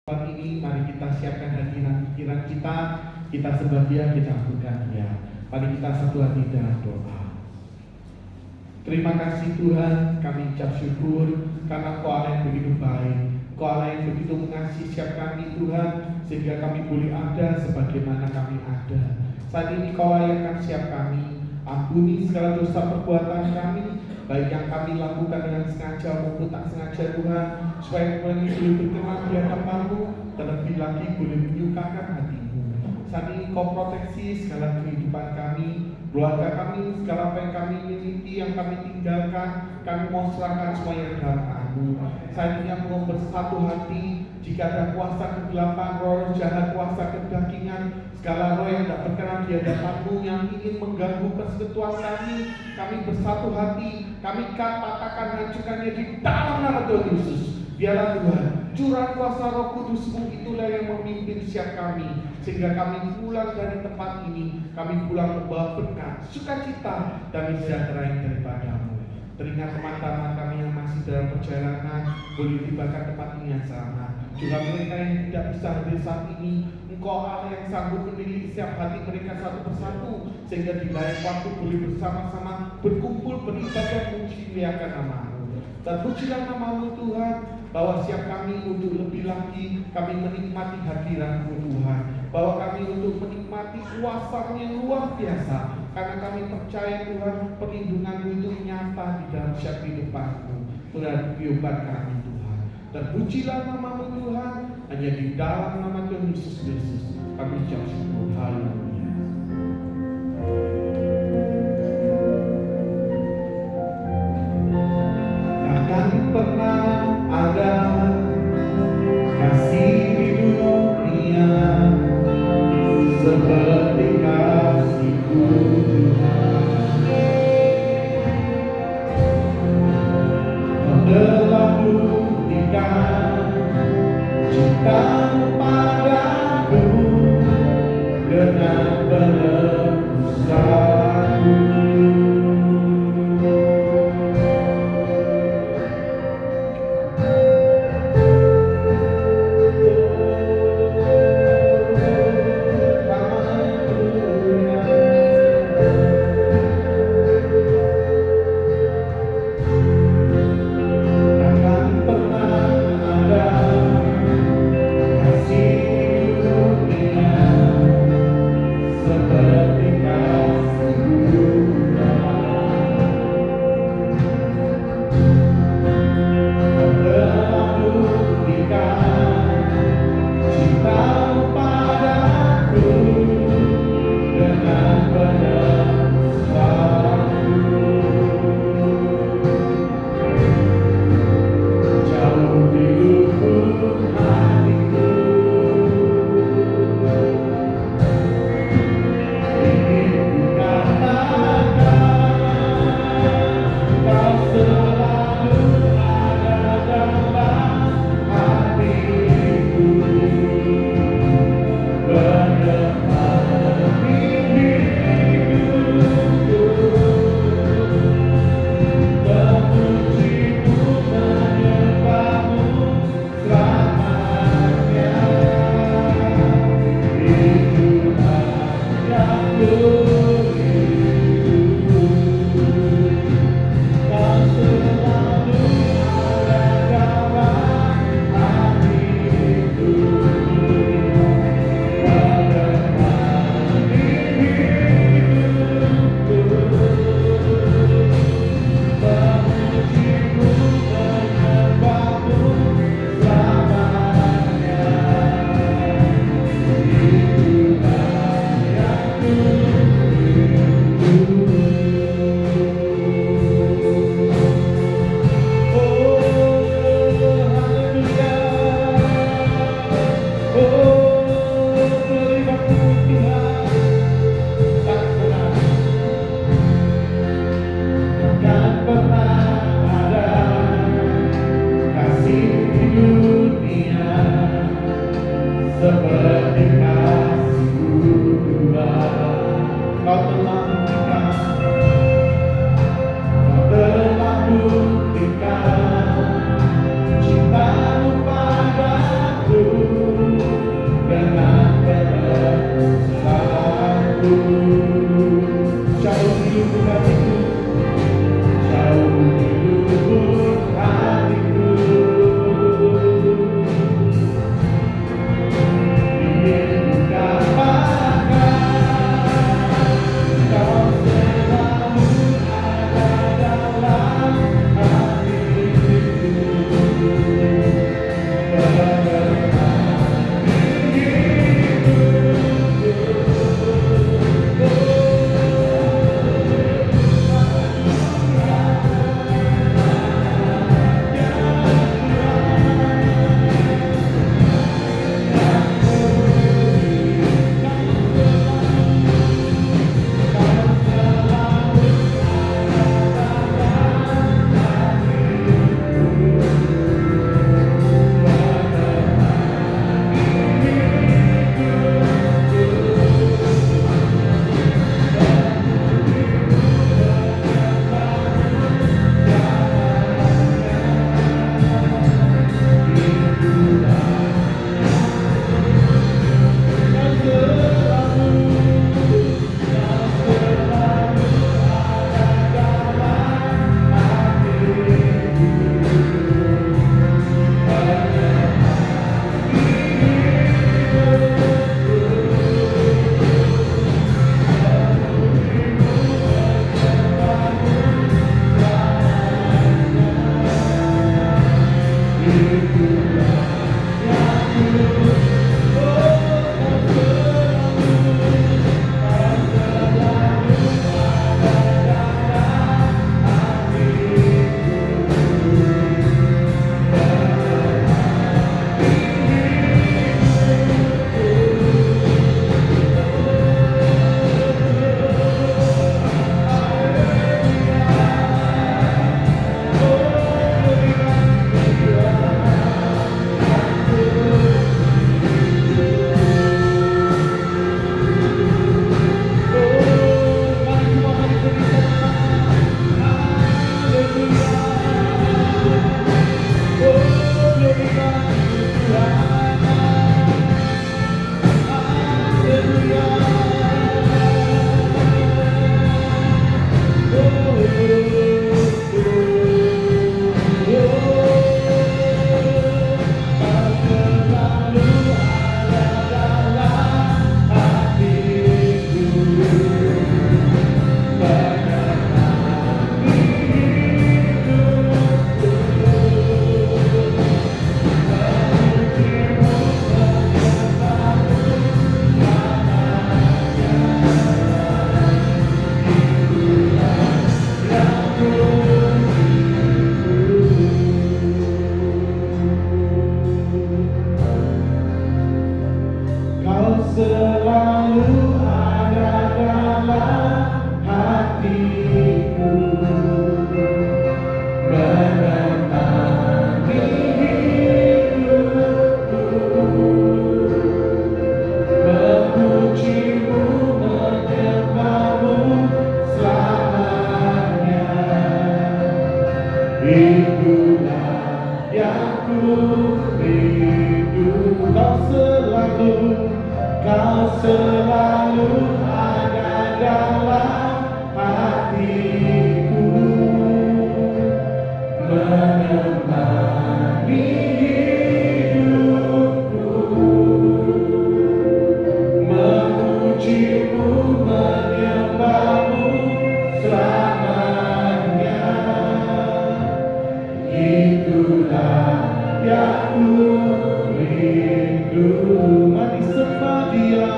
Pagi ini mari kita siapkan hati dan pikiran kita sebagian kita ampunkan dia. Mari kita satu hati dalam doa. Terima kasih Tuhan, kami ucap syukur karena Kau Allah yang begitu baik, Kau Allah yang begitu mengasihi setiap kami Tuhan, sehingga kami boleh ada sebagaimana kami ada. Saat ini Kau layakan setiap kami, ampuni segala dosa perbuatan kami, baik yang kami lakukan dengan sengaja maupun tak sengaja Tuhan, supaya kami boleh berkenan di hadapan-Mu, terlebih lagi boleh menyukakan hati-Mu. Saat ini Kau proteksi segala kehidupan kami, keluarga kami, segala apa yang kami miliki, yang kami tinggalkan, kami mau serahkan semuanya dalam tangan-Mu. Saat ini aku mau bersatu hati, jika ada kuasa kegelapan, roh jahat, kuasa kedagingan, segala roh yang tidak berkenan di hadapan-Mu, yang ingin mengganggu persekutuan kami bersatu hati, kami katakan hancurkannya di dalam nama Tuhan Yesus. Biarlah Tuhan, curah kuasa Roh Kudus-Mu itulah yang memimpin setiap kami, sehingga kami pulang dari tempat ini, kami pulang membawa berkat, sukacita, dan sejahtera yang daripada-Mu. Teringat teman-teman kami yang masih dalam perjalanan, boleh tibakan tempat ini yang selamat. Juga mereka yang tidak bisa hadir saat ini, Engkau Allah yang sanggup mendidik setiap hati mereka satu persatu, sehingga di lain waktu boleh bersama-sama berkumpul beribadah memuji-muliakan nama-Mu. Dan pujilah nama-Mu Tuhan, bahwa siap kami untuk lebih lagi kami menikmati hadirat-Mu Tuhan, bahwa kami untuk menikmati kuasa-Mu yang luar biasa, karena kami percaya Tuhan perlindungan-Mu itu nyata di dalam setiap kehidupan-Mu. Tuhan piupan kami Tuhan, dan pujilah nama-Mu Tuhan, hanya di dalam nama Tuhan Yesus Kristus kami ucap syukur. Haleluya. Takkan pernah ada kasih di dunia seperti kasih-Mu Tuhan. Kau telah buktikan cinta-Mu padaku dengan penebusan-Mu. Cinta-Mu padaku selalu ada dalam hatiku, menemani hidupku, memujimu, menyembahmu selamanya. Itulah yang ku rindu. Kau selalu ada dalam hatiku, menemani hidupku, memujimu, menyembahmu selamanya. Itulah yang ku rindu. Mari sembah Dia.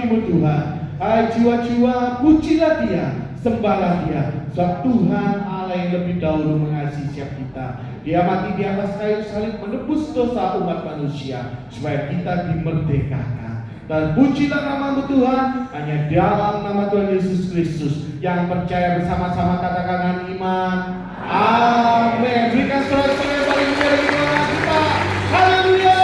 bagi-Mu Tuhan. Hai jiwa-jiwa, pujilah Dia, sembahlah Dia, sebab Tuhan Allah yang lebih dahulu mengasihi setiap kita. Dia mati di atas kayu salib menebus dosa umat manusia supaya kita dimerdekakan. Dan pujilah nama-Mu Tuhan, hanya dalam nama Tuhan Yesus Kristus. Yang percaya bersama-sama katakan iman. Amin. Berikan sorak-sorai yang paling mulia bagi Tuhan kita. Haleluya.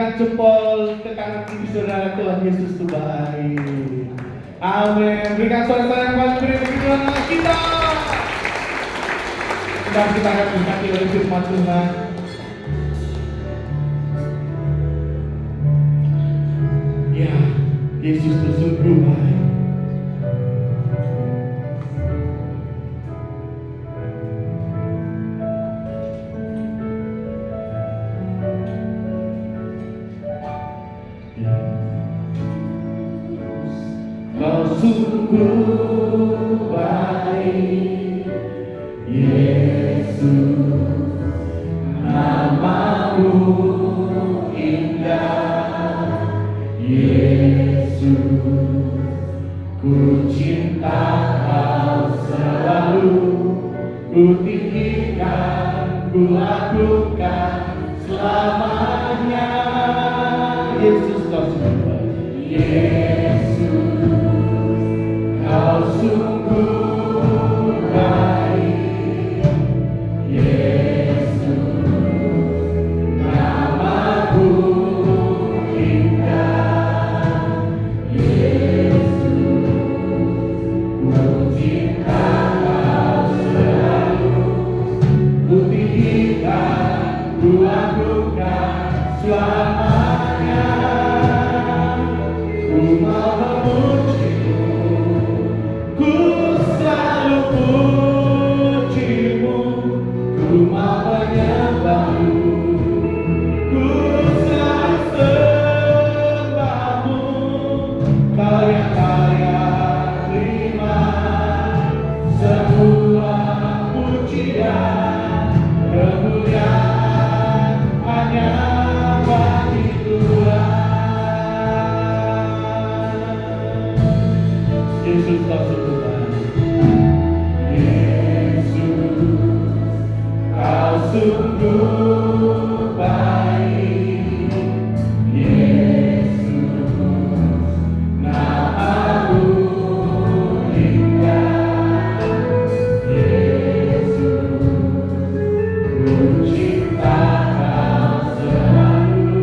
Angkat jempol ke kanan kiri saudara, Tuhan Yesus itu baik. Amin. Berikan suara-suara yang paling beri bagi Tuhan kita. Kita akan berkati oleh firman Tuhan. Ya, Yesus itu sungguh baik. Kau sungguh baik, Yesus, namamu indah, Yesus, ku cinta kau selalu, ku tinggikan, ku agungkan selamanya. Yesus, kau sungguh baik, Yesus, kau sungguh baik, Yesus, namamu indah, Yesus, ku cinta kau selalu, ku tinggikan, ku agungkan selamanya. Ku mau memujimu, ku selalu pujimu, ku mau menyembahmu, ku selalu sembahmu. Kau yang layak terima semua pujian, kemuliaan hanya bagi Tuhan. Yesus, kau sungguh baik, Yesus, kau sungguh baik, Yesus, namamu indah, Yesus, ku cinta kau selalu,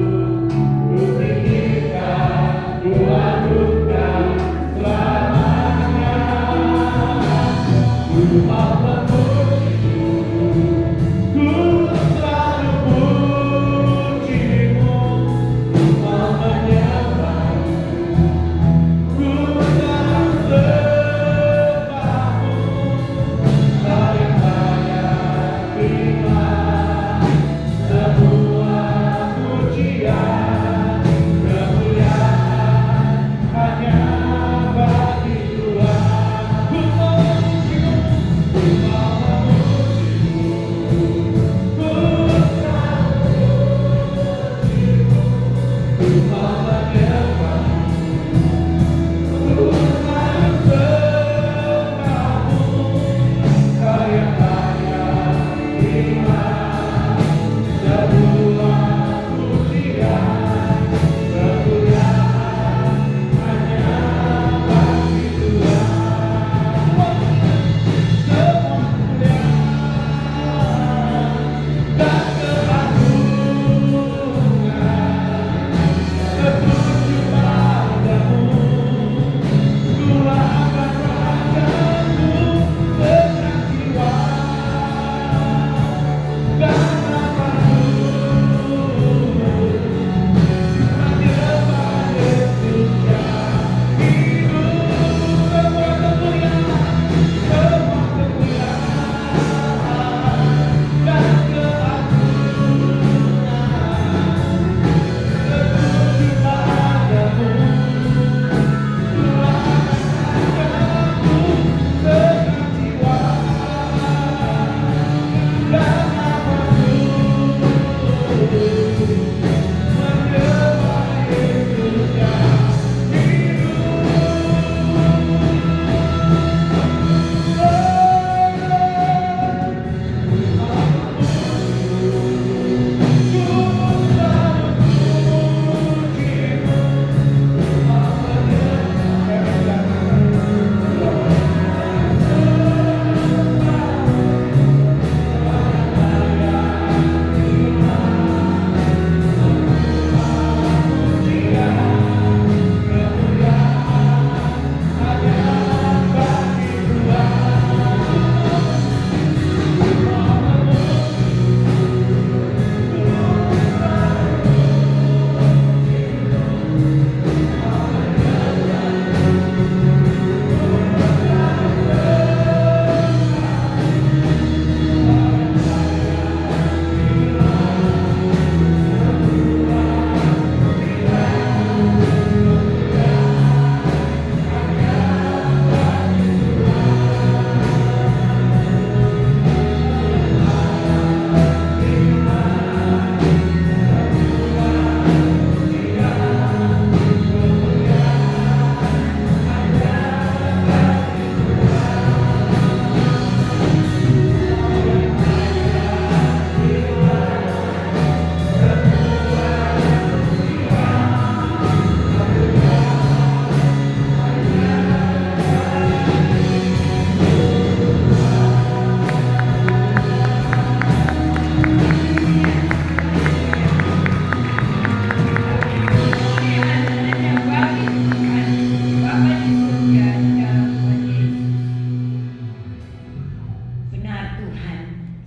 ku tinggikan, ku agungkan selamanya. Ku mau memujimu, ku selalu pujimu, ku mau menyembahmu, ku selalu sembahmu. Kau yang layak terima semua pujian, kemuliaan hanya bagi Tuhan. Ku mau memujimu, ku mau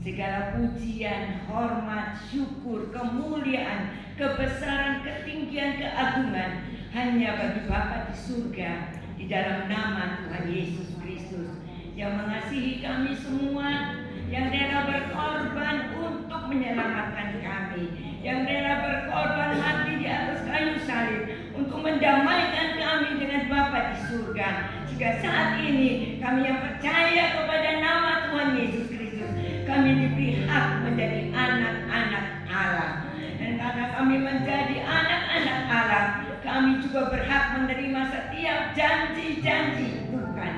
segala pujian, hormat, syukur, kemuliaan, kebesaran, ketinggian, keagungan hanya bagi Bapa di surga, di dalam nama Tuhan Yesus Kristus yang mengasihi kami semua, yang rela berkorban untuk menyelamatkan kami, yang rela berkorban mati di atas kayu salib untuk mendamaikan kami dengan Bapa di surga. Jika saat ini kami yang percaya kepada nama Tuhan Yesus Kristus, kami diberi hak menjadi anak-anak Allah. Dan karena kami menjadi anak-anak Allah, kami juga berhak menerima setiap janji-janji Tuhan.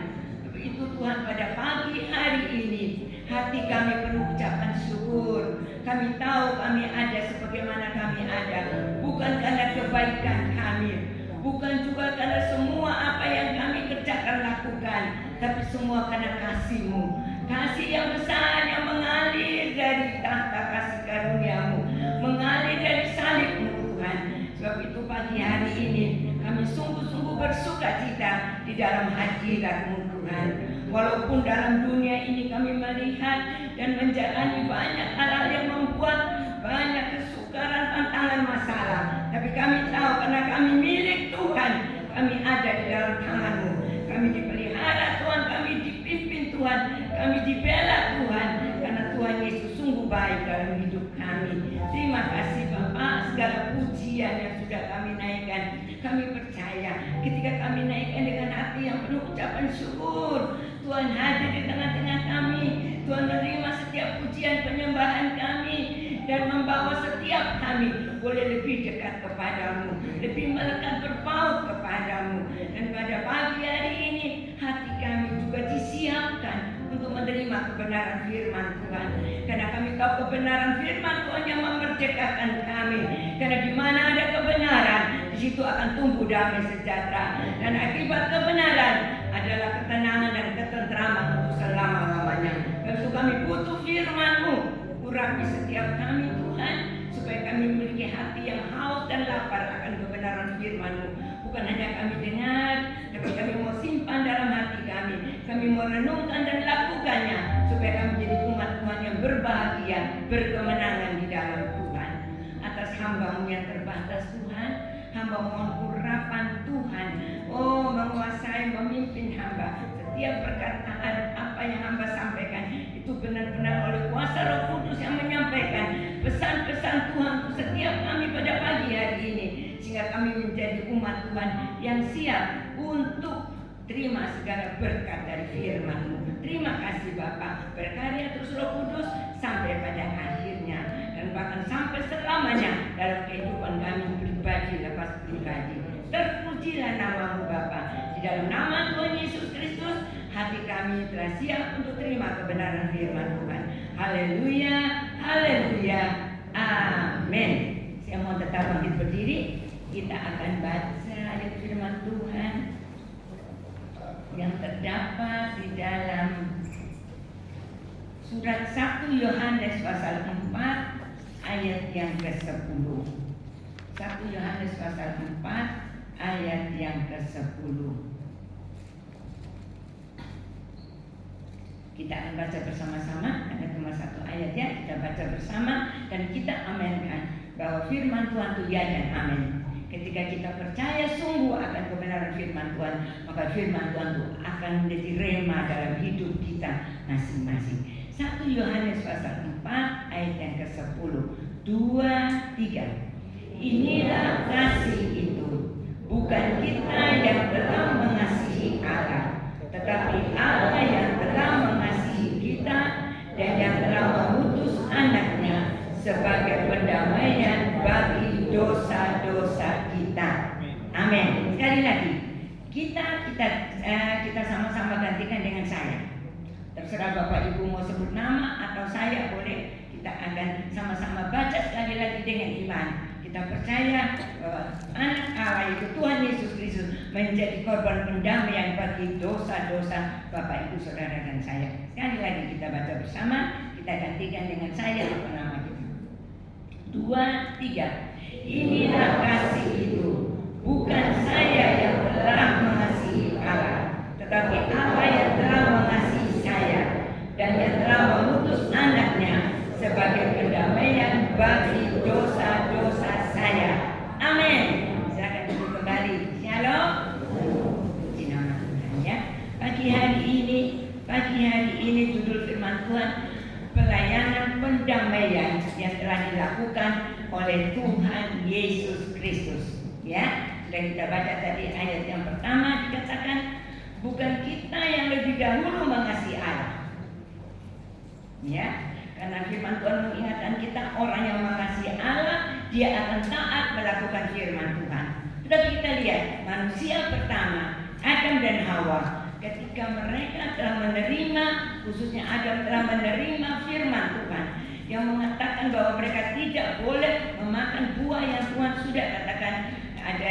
Itu Tuhan, pada pagi hari ini hati kami penuh ucapan syukur. Kami tahu kami ada sebagaimana kami ada, bukan karena kebaikan kami, bukan juga karena semua apa yang kami kerjakan lakukan, tapi semua karena kasih-Mu, kasih yang besar yang mengalir dari tahta kasih karunia-Mu, mengalir dari salib-Mu Tuhan. Sebab itu pagi hari ini kami sungguh-sungguh bersuka cita di dalam hadirat-Mu Tuhan. Walaupun dalam dunia ini kami melihat dan menjalani banyak hal-hal yang membuat banyak kesukaran, tantangan, masalah, tapi kami tahu karena kami milik Tuhan, kami ada di dalam tangan-Mu. Kami dipelihara Tuhan, kami dipimpin Tuhan, kami dibela Tuhan, karena Tuhan Yesus sungguh baik dalam hidup kami. Terima kasih Bapa, segala pujian yang sudah kami naikkan, kami percaya ketika kami naikkan dengan hati yang penuh ucapan syukur, Tuhan hadir di tengah-tengah kami. Tuhan menerima setiap pujian penyembahan kami dan membawa setiap kami boleh lebih dekat kepadamu, lebih melekat berpaut kepadamu. Dan pada pagi hari ini hati kami juga disiapkan untuk menerima kebenaran firman Tuhan, karena kami tahu kebenaran firman Tuhan yang memerdekakan kami. Karena di mana ada kebenaran, di situ akan tumbuh damai sejahtera, dan akibat kebenaran adalah ketenangan dan ketentraman untuk selama-lamanya. Tentu kami butuh firman-Mu, urapi setiap kami Tuhan, supaya kami memiliki hati yang haus dan lapar akan kebenaran firman-Mu. Bukan hanya kami dengar, tapi kami mau simpan dalam hati kami. Kami mau renungkan dan lakukannya, supaya kami menjadi umat Tuhan yang berbahagia, berkemenangan di dalam Tuhan. Atas hamba-Mu yang terbatas Tuhan, hamba mohon urapan Tuhan, oh menguasai, memimpin hamba. Setiap perkataan apa yang hamba sampaikan itu benar-benar oleh kuasa Roh Kudus yang menyampaikan pesan-pesan Tuhan untuk setiap kami pada pagi hari ini, sehingga kami menjadi umat Tuhan yang siap untuk terima segala berkat dari firman-Mu. Terima kasih Bapa, berkarya terus Roh Kudus sampai pada akhirnya dan bahkan sampai selamanya dalam kehidupan kami pribadi lepas pribadi. Terpujilah nama-Mu Bapa. Di dalam nama Tuhan Yesus Kristus, hati kami telah siap untuk terima kebenaran firman Tuhan. Haleluya, haleluya, amin. Saya mau tetap bangkit berdiri. Kita akan baca ayat firman Tuhan yang terdapat di dalam surat 1 Yohanes pasal 4 ayat yang ke-10. 1 Yohanes pasal 4 ayat yang ke-10. Kita akan baca bersama-sama, ada cuma satu ayat ya, kita baca bersama dan kita amenkan bahwa firman Tuhan itu ya dan amin. Ketika kita percaya sungguh akan kebenaran firman Tuhan, maka firman Tuhan itu akan menjadi rema dalam hidup kita masing-masing. 1 Yohanes pasal 4 ayat yang ke-10. 2, 3. Inilah kasih itu, bukan kita yang telah mengasihi Allah, tetapi Allah yang telah mengasihi kita dan yang telah mengutus anaknya sebagai pendamaian bagi dosa-dosa kita. Amin. Sekali lagi, kita sama-sama gantikan dengan saya. Terserah Bapak Ibu mau sebut nama atau saya boleh. Kita akan sama-sama baca sekali lagi dengan iman. Kita percaya bahwa anak Allah itu Tuhan Yesus Kristus menjadi korban pendamaian bagi dosa-dosa Bapak Ibu Saudara dan saya. Sekali lagi kita baca bersama. Kita gantikan dengan saya apa nama kita. 2, 3. Inilah kasih itu, bukan saya yang telah mengasihi Allah, tetapi Allah yang telah mengasihi saya dan yang telah mengutus anaknya sebagai pendamaian bagi dosa-dosa saya. Amin. Silakan duduk kembali. Shalom. Puji nama Tuhan ya. Pagi hari ini judul firman Tuhan, pelayanan pendamaian yang telah dilakukan oleh Tuhan Yesus Kristus. Ya, sudah kita baca tadi ayat yang pertama dikatakan, bukan kita yang lebih dahulu mengasihi Allah. Ya, karena firman Tuhan mengingatkan kita, orang yang mengasihi Allah, dia akan taat melakukan firman Tuhan. Tetapi kita lihat manusia pertama, Adam dan Hawa, ketika mereka telah menerima, khususnya Adam telah menerima firman Tuhan yang mengatakan bahwa mereka tidak boleh memakan buah yang Tuhan sudah katakan, ada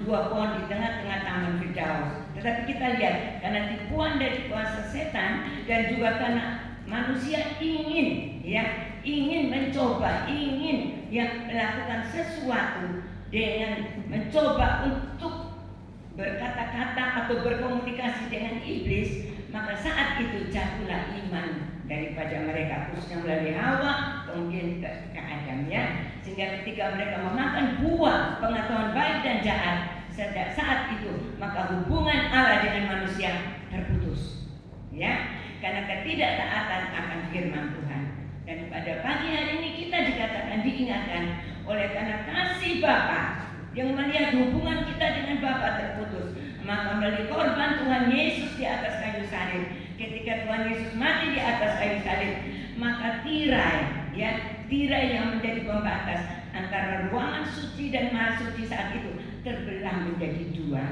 dua pohon di tengah-tengah taman Firdaus. Tetapi kita lihat, karena tipuan dari kuasa setan dan juga karena manusia ingin mencoba, ingin melakukan sesuatu dengan mencoba untuk berkata-kata atau berkomunikasi dengan iblis, maka saat itu jatuhlah iman daripada mereka, khususnya melalui Hawa, kemudian ke Adam ya. Sehingga ketika mereka memakan buah pengetahuan baik dan jahat, saat itu maka hubungan Allah dengan manusia terputus ya, karena ketidaktaatan akan firman Tuhan. Dan pada pagi hari ini kita diingatkan oleh karena kasih Bapa yang melihat hubungan kita dengan Bapa terputus, maka melalui korban Tuhan Yesus di atas kayu salib, ketika Tuhan Yesus mati di atas kayu salib, maka tirai yang menjadi pembatas antara ruangan suci dan maha suci saat itu terbelah menjadi dua.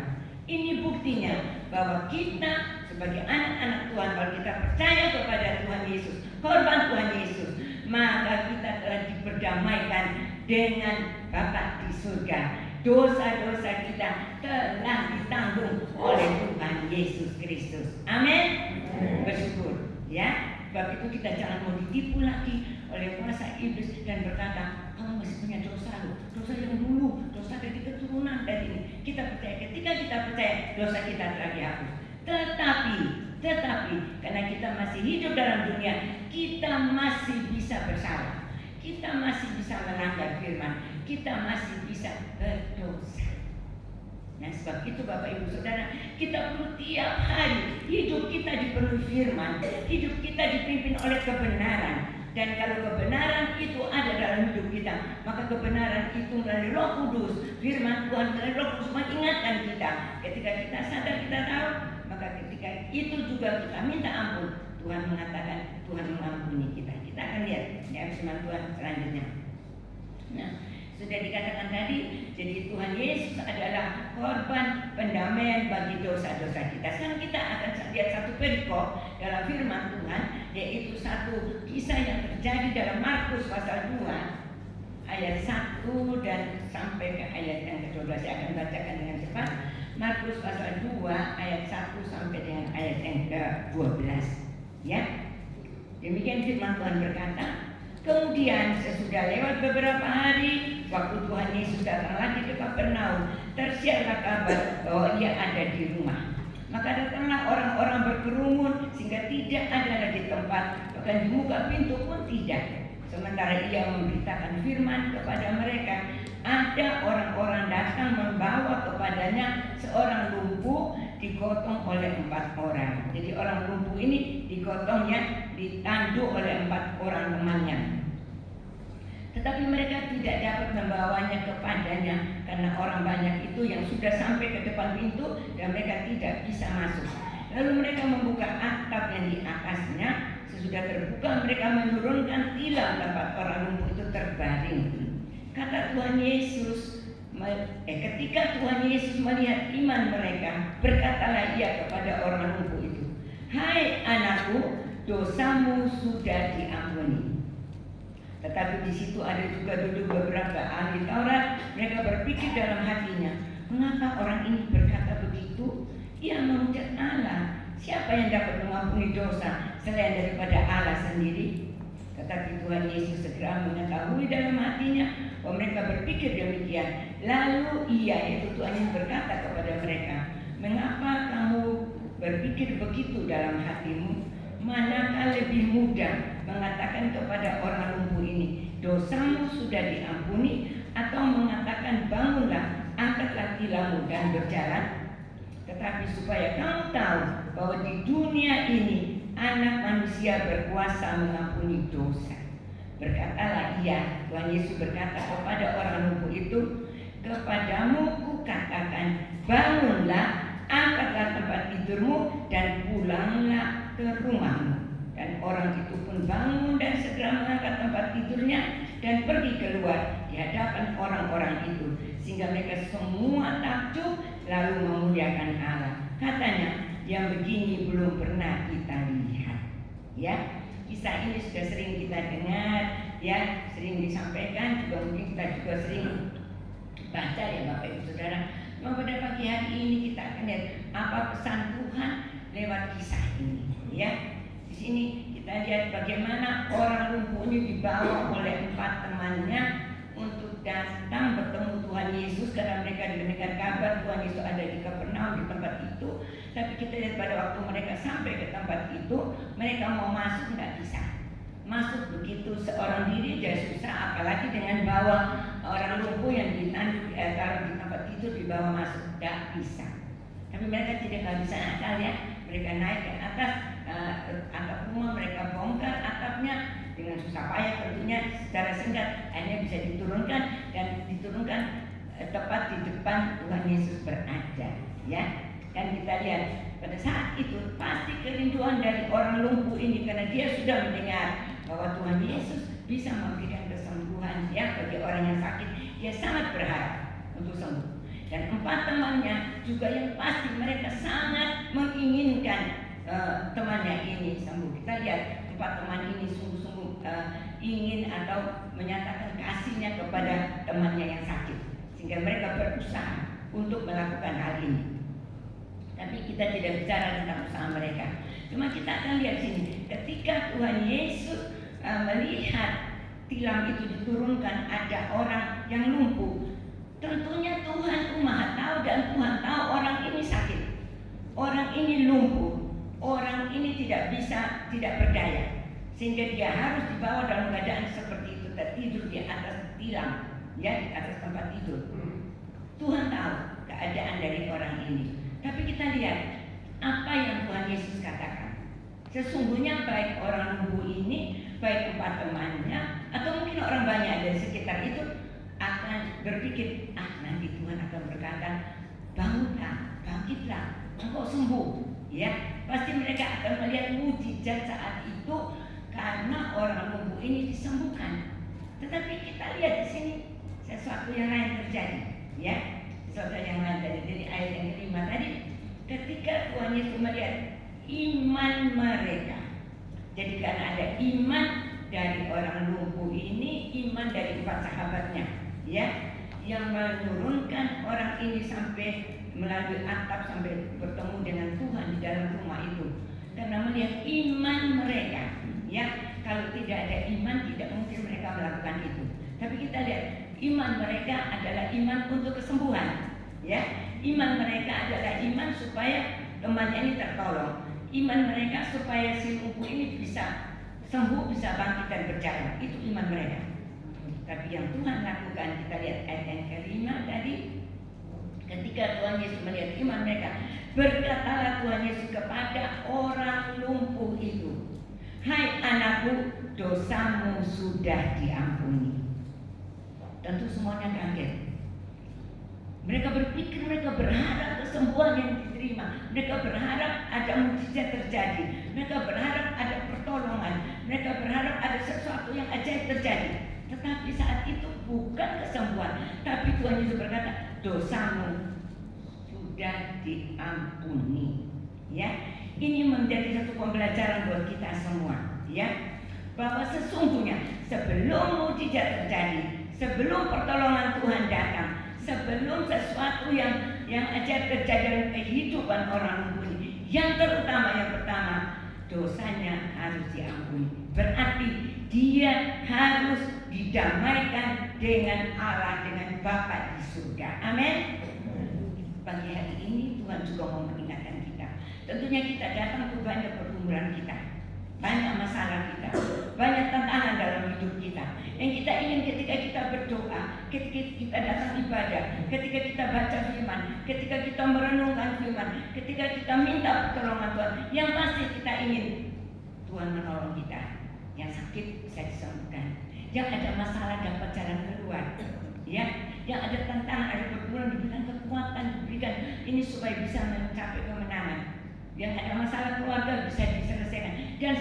Ini buktinya bahwa kita sebagai anak-anak Tuhan, kalau kita percaya kepada Tuhan Yesus, korban Tuhan Yesus, maka kita telah diperdamaikan dengan Bapa di surga. Dosa-dosa kita telah ditanggung oleh Tuhan Yesus Kristus. Amin. Bersyukur ya. Sebab itu kita jangan mau ditipu lagi oleh kuasa iblis dan berkata, kamu masih punya dosa loh, dosa yang dulu, dosa dari keturunan dari ini. Kita percaya, ketika kita percaya, dosa kita telah dihapus. Tetapi karena kita masih hidup dalam dunia, kita masih bisa bersalah, kita masih bisa melanggar firman, kita masih bisa berdosa. Nah, sebab itu Bapak Ibu Saudara, kita perlu tiap hari hidup kita dipenuhi firman, hidup kita dipimpin oleh kebenaran. Dan kalau kebenaran itu ada dalam hidup kita, maka kebenaran itu melalui Roh Kudus, firman Tuhan melalui Roh Kudus mengingatkan kita. Ketika kita sadar, kita tahu, maka ketika itu juga kita minta ampun, Tuhan mengatakan Tuhan mengampuni kita. Kita akan lihat ya firman Tuhan selanjutnya. Nah, sudah dikatakan tadi, jadi Tuhan Yesus adalah korban pendamaian bagi dosa-dosa kita. Sekarang kita akan lihat satu perikop dalam firman Tuhan, yaitu satu kisah yang terjadi dalam Markus pasal 2 ayat 1 dan sampai ke ayat yang ke-12. Saya akan bacakan dengan cepat. Markus pasal 2 ayat 1 sampai dengan ayat yang ke-12 ya. Demikian firman Tuhan berkata, kemudian sesudah lewat beberapa hari, waktu Tuhan Yesus datang lagi ke Kapernaum, tersiarlah kabar bahwa ia ada di rumah. Maka datanglah orang-orang berkerumun sehingga tidak ada lagi tempat, bahkan di muka pintu pun tidak. Sementara ia memberitakan firman kepada mereka, ada orang-orang datang membawa kepadanya seorang lumpuh digotong oleh 4 orang. Jadi orang lumpuh ini digotongnya, ditandu oleh 4 orang temannya. Tetapi mereka tidak dapat membawanya kepadanya karena orang banyak itu yang sudah sampai ke depan pintu dan mereka tidak bisa masuk. Lalu mereka membuka atap yang di atasnya. Sesudah terbuka, mereka menurunkan tilam tempat orang lumpuh itu terbaring. Kata Tuhan Yesus, ketika Tuhan Yesus melihat iman mereka, berkatalah ia kepada orang lumpuh itu, hai anakku, dosamu sudah diampuni. Tetapi di situ ada juga duduk beberapa ahli Taurat. Mereka berpikir dalam hatinya, mengapa orang ini berkata begitu? Ia mengucap Allah. Siapa yang dapat mengampuni dosa selain daripada Allah sendiri? Tetapi Tuhan Yesus segera mengetahui dalam hatinya bahwa mereka berpikir demikian. Lalu ia, yaitu Tuhan Yesus, berkata kepada mereka, mengapa kamu berpikir begitu dalam hatimu? Manakah lebih mudah mengatakan kepada orang lumpuh ini, dosamu sudah diampuni, atau mengatakan bangunlah, angkatlah tilammu dan berjalan? Tetapi supaya kamu tahu bahwa di dunia ini Anak Manusia berkuasa mengampuni dosa. Berkatalah ia, Tuhan Yesus berkata kepada orang lumpuh itu, kepadamu kukatakan, bangunlah, angkatlah tempat tidurmu dan pulanglah ke rumahmu. Dan orang itu pun bangun dan segera mengangkat tempat tidurnya dan pergi keluar di hadapan orang-orang itu, sehingga mereka semua takjub lalu memuliakan Allah. Katanya, yang begini belum pernah kita lihat. Ya, kisah ini sudah sering kita dengar, ya, sering disampaikan, juga mungkin kita juga sering baca ya Bapak Ibu Saudara. Cuma pada pagi hari ini kita akan lihat apa pesan Tuhan lewat kisah ini. Ya, di sini kita lihat bagaimana orang lumpuh ini dibawa oleh 4 temannya untuk datang bertemu Tuhan Yesus, karena mereka mendengar kabar Tuhan Yesus ada di Kapernaum, di tempat itu. Tapi kita lihat pada waktu mereka sampai ke tempat itu, mereka mau masuk nggak bisa. Masuk begitu seorang diri aja susah, apalagi dengan bawa orang lumpuh yang taruh di tempat tidur dibawa masuk, nggak bisa. Tapi mereka tidak bisa nakal ya. Mereka naik ke atas atap rumah, mereka bongkar atapnya dengan susah payah tentunya, secara singkat akhirnya bisa diturunkan dan diturunkan tepat di depan Tuhan Yesus berada. Ya, dan kita lihat pada saat itu pasti kerinduan dari orang lumpuh ini, karena dia sudah mendengar bahwa Tuhan Yesus bisa memberikan kesembuhan ya bagi orang yang sakit. Dia sangat berharap untuk sembuh. Dan 4 temannya juga yang pasti mereka sangat menginginkan temannya ini sembuh. Kita lihat 4 teman ini sungguh-sungguh ingin atau menyatakan kasihnya kepada temannya yang sakit, sehingga mereka berusaha untuk melakukan hal ini. Tapi kita tidak bicara tentang usaha mereka. Cuma kita akan lihat sini, ketika Tuhan Yesus melihat tilam itu diturunkan, ada orang yang lumpuh. Tentunya Tuhan Maha tahu, dan Tuhan tahu orang ini sakit, orang ini lumpuh, orang ini tidak bisa, tidak berdaya, sehingga dia harus dibawa dalam keadaan seperti itu, tertidur di atas tilam, ya, di atas tempat tidur. Tuhan tahu keadaan dari orang ini. Tapi kita lihat apa yang Tuhan Yesus katakan. Sesungguhnya baik orang lumpuh ini, baik 4 temannya, atau mungkin orang banyak dari sekitar itu akan berpikir, nanti Tuhan akan berkata, bangunlah, bangkitlah, engkau sembuh. Ya, pasti mereka akan melihat mujizat saat itu karena orang lumpuh ini disembuhkan. Tetapi kita lihat di sini sesuatu yang lain terjadi. Ya, sesuatu yang lain tadi dari ayat yang kelima tadi, ketika Tuhan Yesus melihat iman mereka. Jadi karena ada iman dari orang lumpuh ini, iman dari 4 sahabatnya, ya, yang menurunkan orang ini sampai melalui atap sampai bertemu dengan Tuhan di dalam rumah itu, karena melihat iman mereka. Ya, kalau tidak ada iman tidak mungkin mereka melakukan itu. Tapi kita lihat iman mereka adalah iman untuk kesembuhan. Ya, iman mereka adalah iman supaya temannya ini tertolong. Iman mereka supaya si lumpuh ini bisa sembuh, bisa bangkit dan berjalan. Itu iman mereka. Tapi yang Tuhan lakukan, kita lihat ayat yang kelima tadi, ketika Tuhan Yesus melihat iman mereka, berkatalah Tuhan Yesus kepada orang lumpuh itu, hai anakku, dosamu sudah diampuni. Tentu semuanya kaget. Mereka berpikir, mereka berharap kesembuhan yang diterima, mereka berharap ada mujizat terjadi, mereka berharap ada pertolongan, mereka berharap ada sesuatu yang ajaib terjadi. Tetapi saat itu bukan kesembuhan, tapi Tuhan Yesus berkata, dosamu sudah diampuni. Ya, ini menjadi satu pembelajaran buat kita semua, ya, bahwa sesungguhnya sebelum mujizat terjadi, sebelum pertolongan Tuhan datang, sebelum sesuatu yang ajaib terjadi dalam kehidupan orang lumpuh ini, yang pertama dosanya harus diampuni. Berarti dia harus didamaikan dengan Allah, dengan Bapa di surga. Amin. Pagi hari ini Tuhan juga mau mengingatkan kita. Tentunya kita datang ke banyak pergumulan kita, banyak masalah kita, banyak tantangan dalam hidup kita. Yang kita ingin ketika kita berdoa, ketika kita datang ibadah, ketika kita baca firman, ketika kita merenungkan firman, ketika kita minta pertolongan Tuhan, yang pasti kita ingin Tuhan menolong kita. Yang sakit bisa disembuhkan, yang ada masalah dapat jalan keluar, ya, yang ada tantangan, ada pergumulan diberikan kekuatan, diberikan ini supaya bisa mencapai kemenangan. Yang ada masalah keluarga bisa diselesaikan dan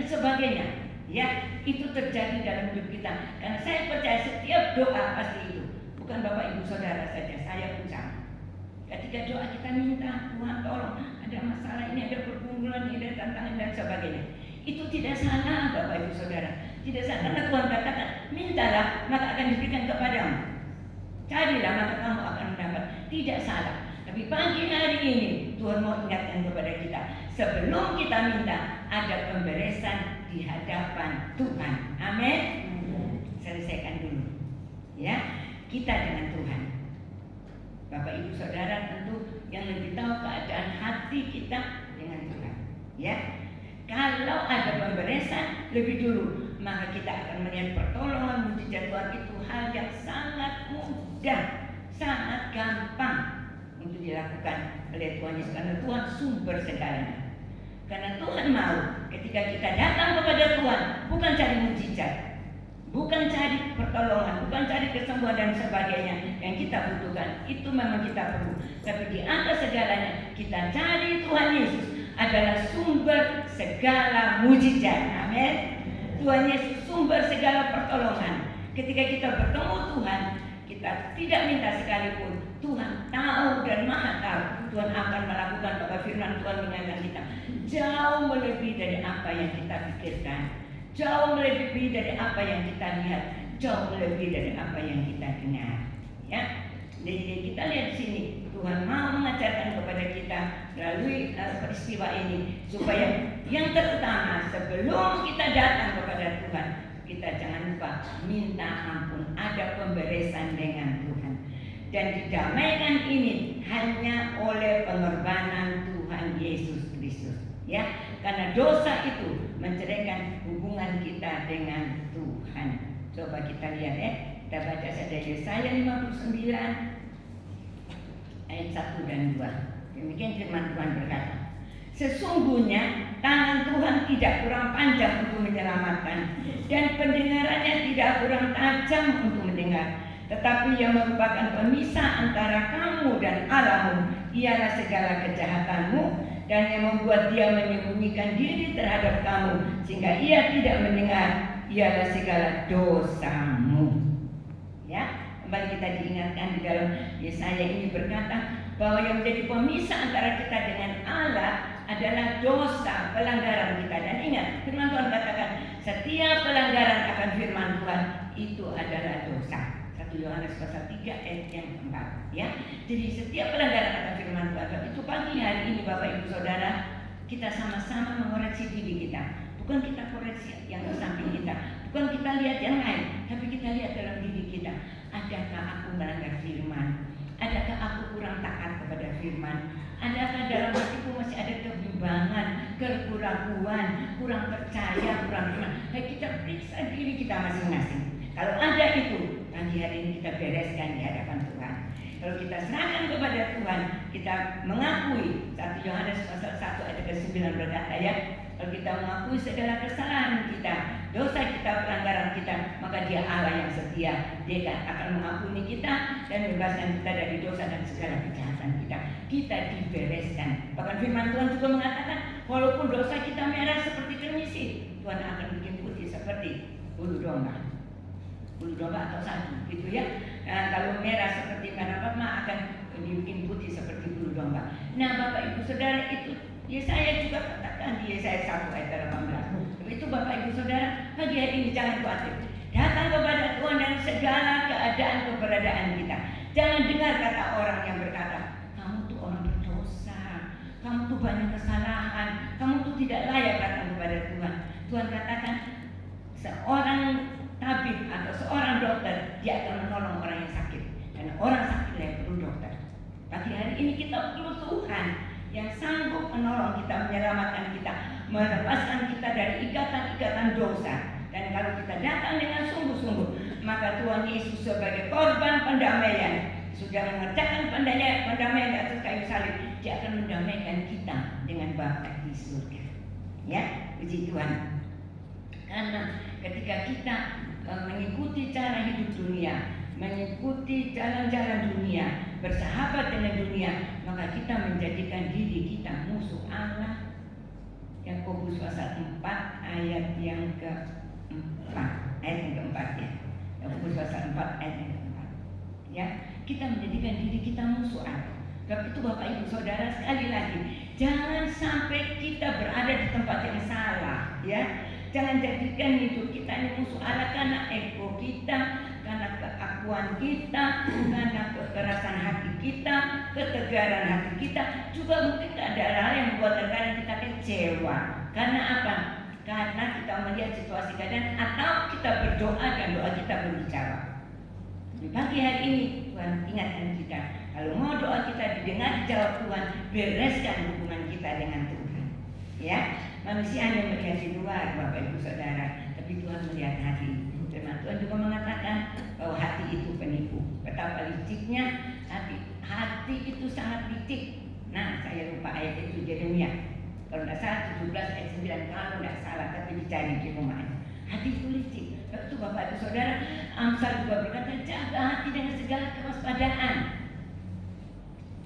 sebagainya. Ya, itu terjadi dalam hidup kita. Karena saya percaya setiap doa pasti itu. Bukan Bapak Ibu Saudara saja, saya pun sama. Ketika doa kita minta Tuhan tolong, ada masalah ini, ada pergumulan ini, ada tantangan dan sebagainya. Itu tidak salah Bapak Ibu Saudara. Tidak salah karena Tuhan katakan, mintalah maka akan diberikan kepadamu. Carilah maka kamu akan mendapat. Tidak salah. Tapi pagi hari ini Tuhan mau ingatkan kepada kita, sebelum kita minta ada pemberesan di hadapan Tuhan. Amin. Selesaikan dulu, ya, kita dengan Tuhan. Bapak Ibu Saudara tentu yang lebih tahu keadaan hati kita dengan Tuhan. Ya, kalau ada pemberesan lebih dulu, maka kita akan melihat pertolongan mujizat Tuhan itu hal yang sangat mudah, sangat gampang untuk dilakukan oleh Tuhan Yesus, karena Tuhan sumber segalanya. Karena Tuhan mau ketika kita datang kepada Tuhan, bukan cari mujizat, bukan cari pertolongan, bukan cari kesembuhan dan sebagainya yang kita butuhkan. Itu memang kita perlu. Tapi di atas segalanya kita cari Tuhan Yesus adalah sumber segala mujizat. Amin. Tuhan Yesus sumber segala pertolongan. Ketika kita bertemu Tuhan, kita tidak minta sekalipun, Tuhan tahu dan maha tahu Tuhan akan melakukan apa firman Tuhan mengingatkan kita jauh melebihi dari apa yang kita pikirkan, jauh melebihi dari apa yang kita lihat, jauh melebihi dari apa yang kita dengar. Ya, jadi kita lihat di sini Tuhan mau mengajarkan kepada kita melalui peristiwa ini supaya yang terutama sebelum kita datang kepada Tuhan, kita jangan lupa minta ampun, ada pemberesan dengan Tuhan. Dan didamaikan ini hanya oleh pengorbanan Tuhan Yesus Kristus. Ya, karena dosa itu menceraikan hubungan kita dengan Tuhan. Coba kita lihat ya, kita baca saja Yesaya 59 ayat 1 dan 2. Demikian firman Tuhan berkata, sesungguhnya tangan Tuhan tidak kurang panjang untuk menyelamatkan, dan pendengarannya tidak kurang tajam untuk mendengar. Tetapi yang merupakan pemisah antara kamu dan Allahmu ialah segala kejahatanmu, dan yang membuat dia menyembunyikan diri terhadap kamu sehingga ia tidak mendengar ialah segala dosamu. Ya, kembali kita diingatkan di dalam Yesaya ini berkata bahwa yang menjadi pemisah antara kita dengan Allah adalah dosa, pelanggaran kita. Dan ingat, firman Tuhan katakan setiap pelanggaran akan firman Tuhan itu adalah dosa. 1 Yohanes pasal 3 ayat yang keempat. Ya, jadi setiap pelanggaran akan firman Tuhan. Itu pagi hari ini Bapak Ibu Saudara, kita sama-sama mengoreksi diri kita. Bukan kita koreksi yang di samping kita, bukan kita lihat yang lain, tapi kita lihat dalam diri kita. Adakah aku melanggar firman? Adakah aku kurang taat kepada firman? Adakah dalam hatiku masih ada kebimbangan, keraguan, kurang percaya, kurang iman? Kita periksa diri kita masing-masing. Kalau ada itu, pagi hari ini kita bereskan di hadapan Tuhan. Kalau kita serahkan kepada Tuhan, kita mengakui 1 Yohanes pasal 1 ayat ke-9 berkata ya, kalau kita mengakui segala kesalahan kita, dosa kita, pelanggaran kita, maka Dia Allah yang setia. Dia akan mengampuni kita dan membebaskan kita dari dosa dan segala kejahatan kita. Kita dibereskan. Bahkan firman Tuhan juga mengatakan, walaupun dosa kita merah seperti kermisi, Tuhan akan bikin putih seperti bulu domba. Bulu domba atau salju, gitu ya. Nah, kalau merah seperti merah apa akan dibikin putih seperti bulu domba. Nah, Bapak Ibu Saudara, itu Yesaya juga katakan di Yesaya 1 ayat 18. Itu Bapak Ibu Saudara, pagi hari ini jangan khawatir. Datang kepada Tuhan dan segala keadaan keberadaan kita. Jangan dengar kata orang yang berkata, kamu tuh orang berdosa, kamu tuh banyak kesalahan, kamu tuh tidak layak datang kepada Tuhan. Tuhan katakan, seorang tabib atau seorang dokter, dia akan menolong orang yang sakit. Karena orang sakit yang perlu dokter. Pagi hari ini kita perlu Tuhan yang sanggup menolong kita, menyelamatkan kita. melepaskan kita dari ikatan-ikatan dosa. Dan kalau kita datang dengan sungguh-sungguh, maka Tuhan Yesus sebagai korban pendamaian sudah mengerjakan pendamaian di atas kayu salib. Dia akan mendamaikan kita dengan Bapa di surga. Ya, puji Tuhan. Karena ketika kita mengikuti cara hidup dunia, mengikuti jalan-jalan dunia, bersahabat dengan dunia, maka kita menjadikan diri kita musuh Allah. Yakobus pasal 4 ayat yang keempat ya. Yakobus pasal 4 ayat yang keempat. Ya, kita menjadikan diri kita musuh Allah. Sebab itu Bapak Ibu Saudara, sekali lagi, jangan sampai kita berada di tempat yang salah, ya. Jangan jadikan hidup kita ini musuh Allah karena ego kita, karena keakuan kita, karena kekerasan hati kita, ketegaran hati kita. Juga mungkin ada hal yang membuat kadang kita kecewa. Karena apa? Karena kita melihat situasi keadaan atau kita berdoa dan doa kita berbicara. Di pagi hari ini Tuhan ingatkan kita, kalau mau doa kita didengar, dijawab Tuhan, bereskan hubungan kita dengan Tuhan. Ya, manusia hanya melihat di luar, Bapak Ibu Saudara, tapi Tuhan melihat hati. Firman Tuhan juga mengatakan bahwa hati itu penipu. Betapa liciknya hati itu sangat licik. Nah, saya lupa ayat itu, Yeremia. Kalau tidak salah 17 ayat 9, kalau tidak salah, tapi dicari di rumah. Hati itu licik. Itu Bapak Ibu Saudara, Amsal juga berkata, jaga hati dengan segala kewaspadaan.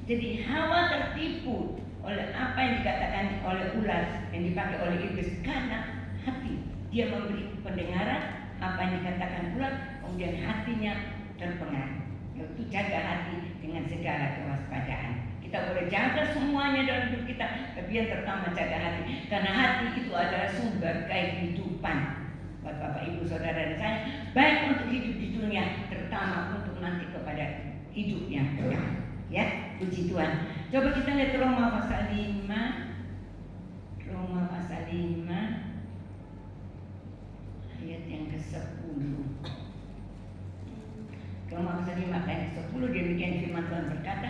Jadi Hawa tertipu oleh apa yang dikatakan oleh ular yang dipakai oleh iblis karena hati. Dia memberi pendengaran apa yang dikatakan ular, kemudian hatinya terpengaruh. Itu jaga hati dengan segala kewaspadaan. Kita boleh jaga semuanya dalam hidup kita, tapi yang pertama jaga hati, karena hati itu adalah sumber kehidupan buat Bapak Ibu Saudara dan saya, baik untuk hidup di dunia, terutama untuk nanti kepada hidup yang kekal. Ya, puji Tuhan. Coba kita lihat Roma pasal 5. Roma pasal 5 ayat yang ke-10. Roma pasal 5 ayat ke-10, demikian firman Tuhan berkata,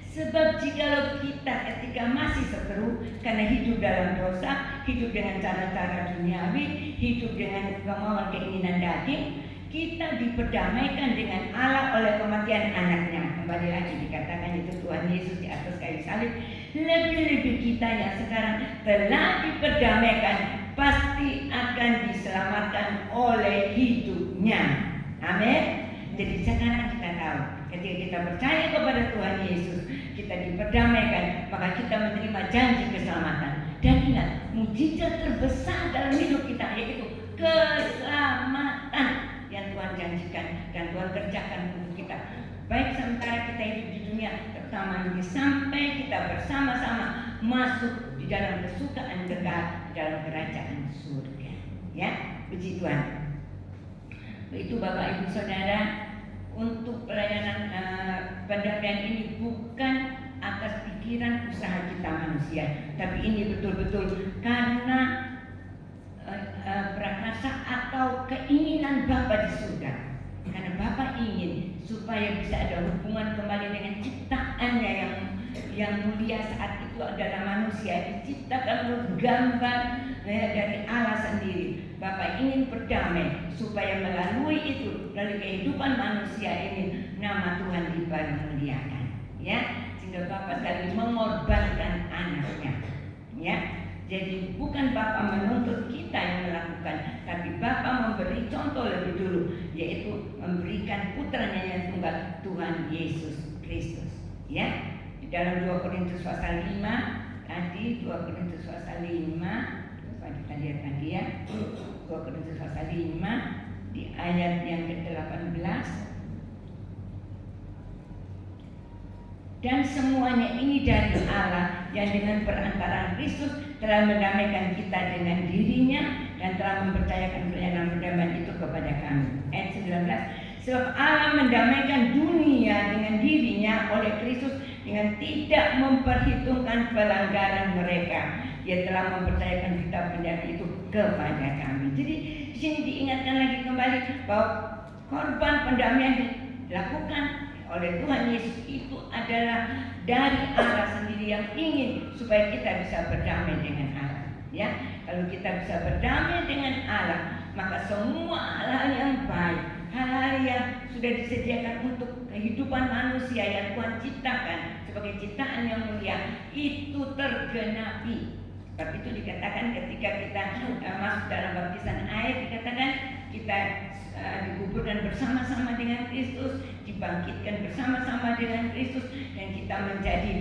sebab jikalau kita ketika masih seteru karena hidup dalam dosa, hidup dengan cara-cara duniawi, hidup dengan kemauan keinginan daging, kita diperdamaikan dengan Allah oleh kematian anaknya. Kembali lagi dikatakan itu Tuhan Yesus di atas kayu salib. Lebih-lebih kita yang sekarang telah diperdamaikan pasti akan diselamatkan oleh hidupnya. Amin. Jadi sekarang kita tahu, ketika kita percaya kepada Tuhan Yesus, kita diperdamaikan, maka kita menerima janji keselamatan. Dan ingat, mujizat terbesar dalam hidup kita yaitu keselamatan yang Tuhan janjikan dan Tuhan kerjakan untuk kita. Baik sementara kita hidup di dunia, terutama ini sampai kita bersama-sama masuk di dalam kesukaan kekal dalam kerajaan surga. Ya, puji Tuhan. Itu Bapak Ibu Saudara, untuk pelayanan pendamaian ini bukan atas pikiran usaha kita manusia, tapi ini betul-betul karena prakarsa atau keinginan Bapa di surga. Karena Bapa ingin supaya bisa ada hubungan kembali dengan ciptaannya yang mulia. Saat itu adalah manusia diciptakan menurut gambar dari Allah sendiri. Bapa ingin berdamai supaya melalui itu, melalui kehidupan manusia ini, nama Tuhan dipermuliakan. Ya, sehingga Bapa sekali mengorbankan anaknya. Ya. Jadi bukan Bapa menuntut kita yang melakukan, tapi Bapa memberi contoh lebih dulu, yaitu memberikan putranya yang tunggal, Tuhan Yesus Kristus. Ya, di dalam 2 Korintus pasal 5 tadi, 2 Korintus pasal 5, coba kita lihat lagi ya, 2 Korintus pasal 5 di ayat yang ke-18. Dan semuanya ini dari Allah yang dengan perantaraan Kristus telah mendamaikan kita dengan dirinya dan telah mempercayakan pelayanan perdamaian itu kepada kami. Ayat 19. Sebab Allah mendamaikan dunia dengan dirinya oleh Kristus dengan tidak memperhitungkan pelanggaran mereka. Dia telah mempercayakan kitab perdamaian itu kepada kami. Jadi di sini diingatkan lagi kembali bahwa korban pendamaian dilakukan oleh Tuhan Yesus itu adalah dari Allah sendiri yang ingin supaya kita bisa berdamai dengan Allah. Ya, Kalau kita bisa berdamai dengan Allah, maka semua hal-hal yang baik, hal-hal yang sudah disediakan untuk kehidupan manusia yang Tuhan ciptakan sebagai ciptaan yang mulia, itu tergenapi. Sebab itu dikatakan ketika kita masuk dalam baptisan air, dikatakan kita dikuburkan bersama-sama dengan Kristus, dibangkitkan bersama-sama dengan Kristus, dan kita menjadi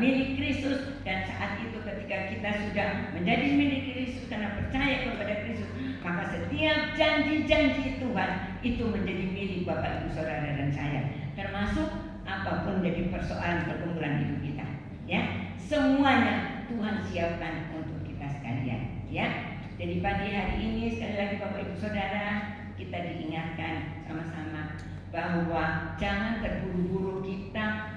milik Kristus. Dan saat itu ketika kita sudah menjadi milik Kristus karena percaya kepada Kristus, maka setiap janji-janji Tuhan itu menjadi milik Bapak Ibu Saudara dan saya, termasuk apapun jadi persoalan pergumulan hidup kita, ya, semuanya Tuhan siapkan untuk kita sekalian, ya. Jadi pagi hari ini sekali lagi Bapak Ibu Saudara, kita diingatkan sama-sama bahwa jangan terburu-buru kita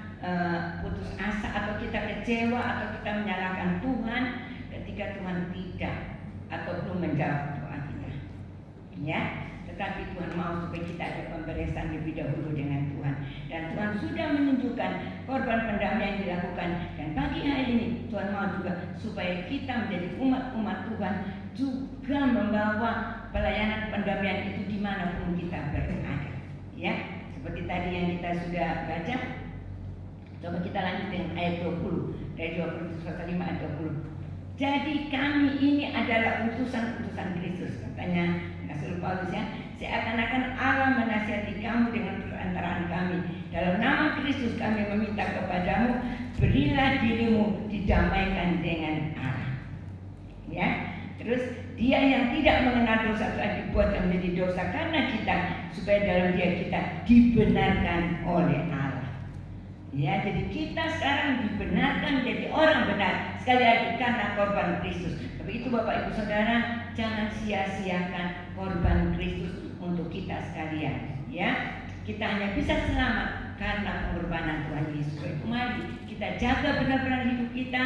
putus asa atau kita kecewa atau kita menyalahkan Tuhan ketika Tuhan tidak atau belum menjawab doa kita, ya. Tetapi Tuhan mau supaya kita ada pemberesan lebih dahulu dengan Tuhan. Dan Tuhan sudah menunjukkan korban pendamaian dilakukan. Dan pagi hari ini Tuhan mau juga supaya kita menjadi umat-umat Tuhan juga membawa pelayanan pendamaian itu dimanapun kita berada. Ya, seperti tadi yang kita sudah baca. Coba kita lanjut dengan ayat 20. Dari 20 pasal 5 ayat 20. Jadi kami ini adalah utusan-utusan Kristus, katanya Rasul Paulus, ya. Seakan-akan Allah menasihati kamu dengan perantaraan kami. Dalam nama Kristus kami meminta kepadamu, berilah dirimu didamaikan dengan Allah. Ya, terus Dia yang tidak mengenal dosa telah dibuatkan menjadi dosa karena kita, supaya dalam Dia kita dibenarkan oleh Allah. Ya, jadi kita sekarang dibenarkan jadi orang benar sekali lagi karena korban Kristus. Tapi itu Bapak Ibu Saudara, jangan sia-siakan korban Kristus untuk kita sekalian, ya. Kita hanya bisa selamat karena pengorbanan Tuhan Yesus. Itu mari kita jaga benar-benar hidup kita,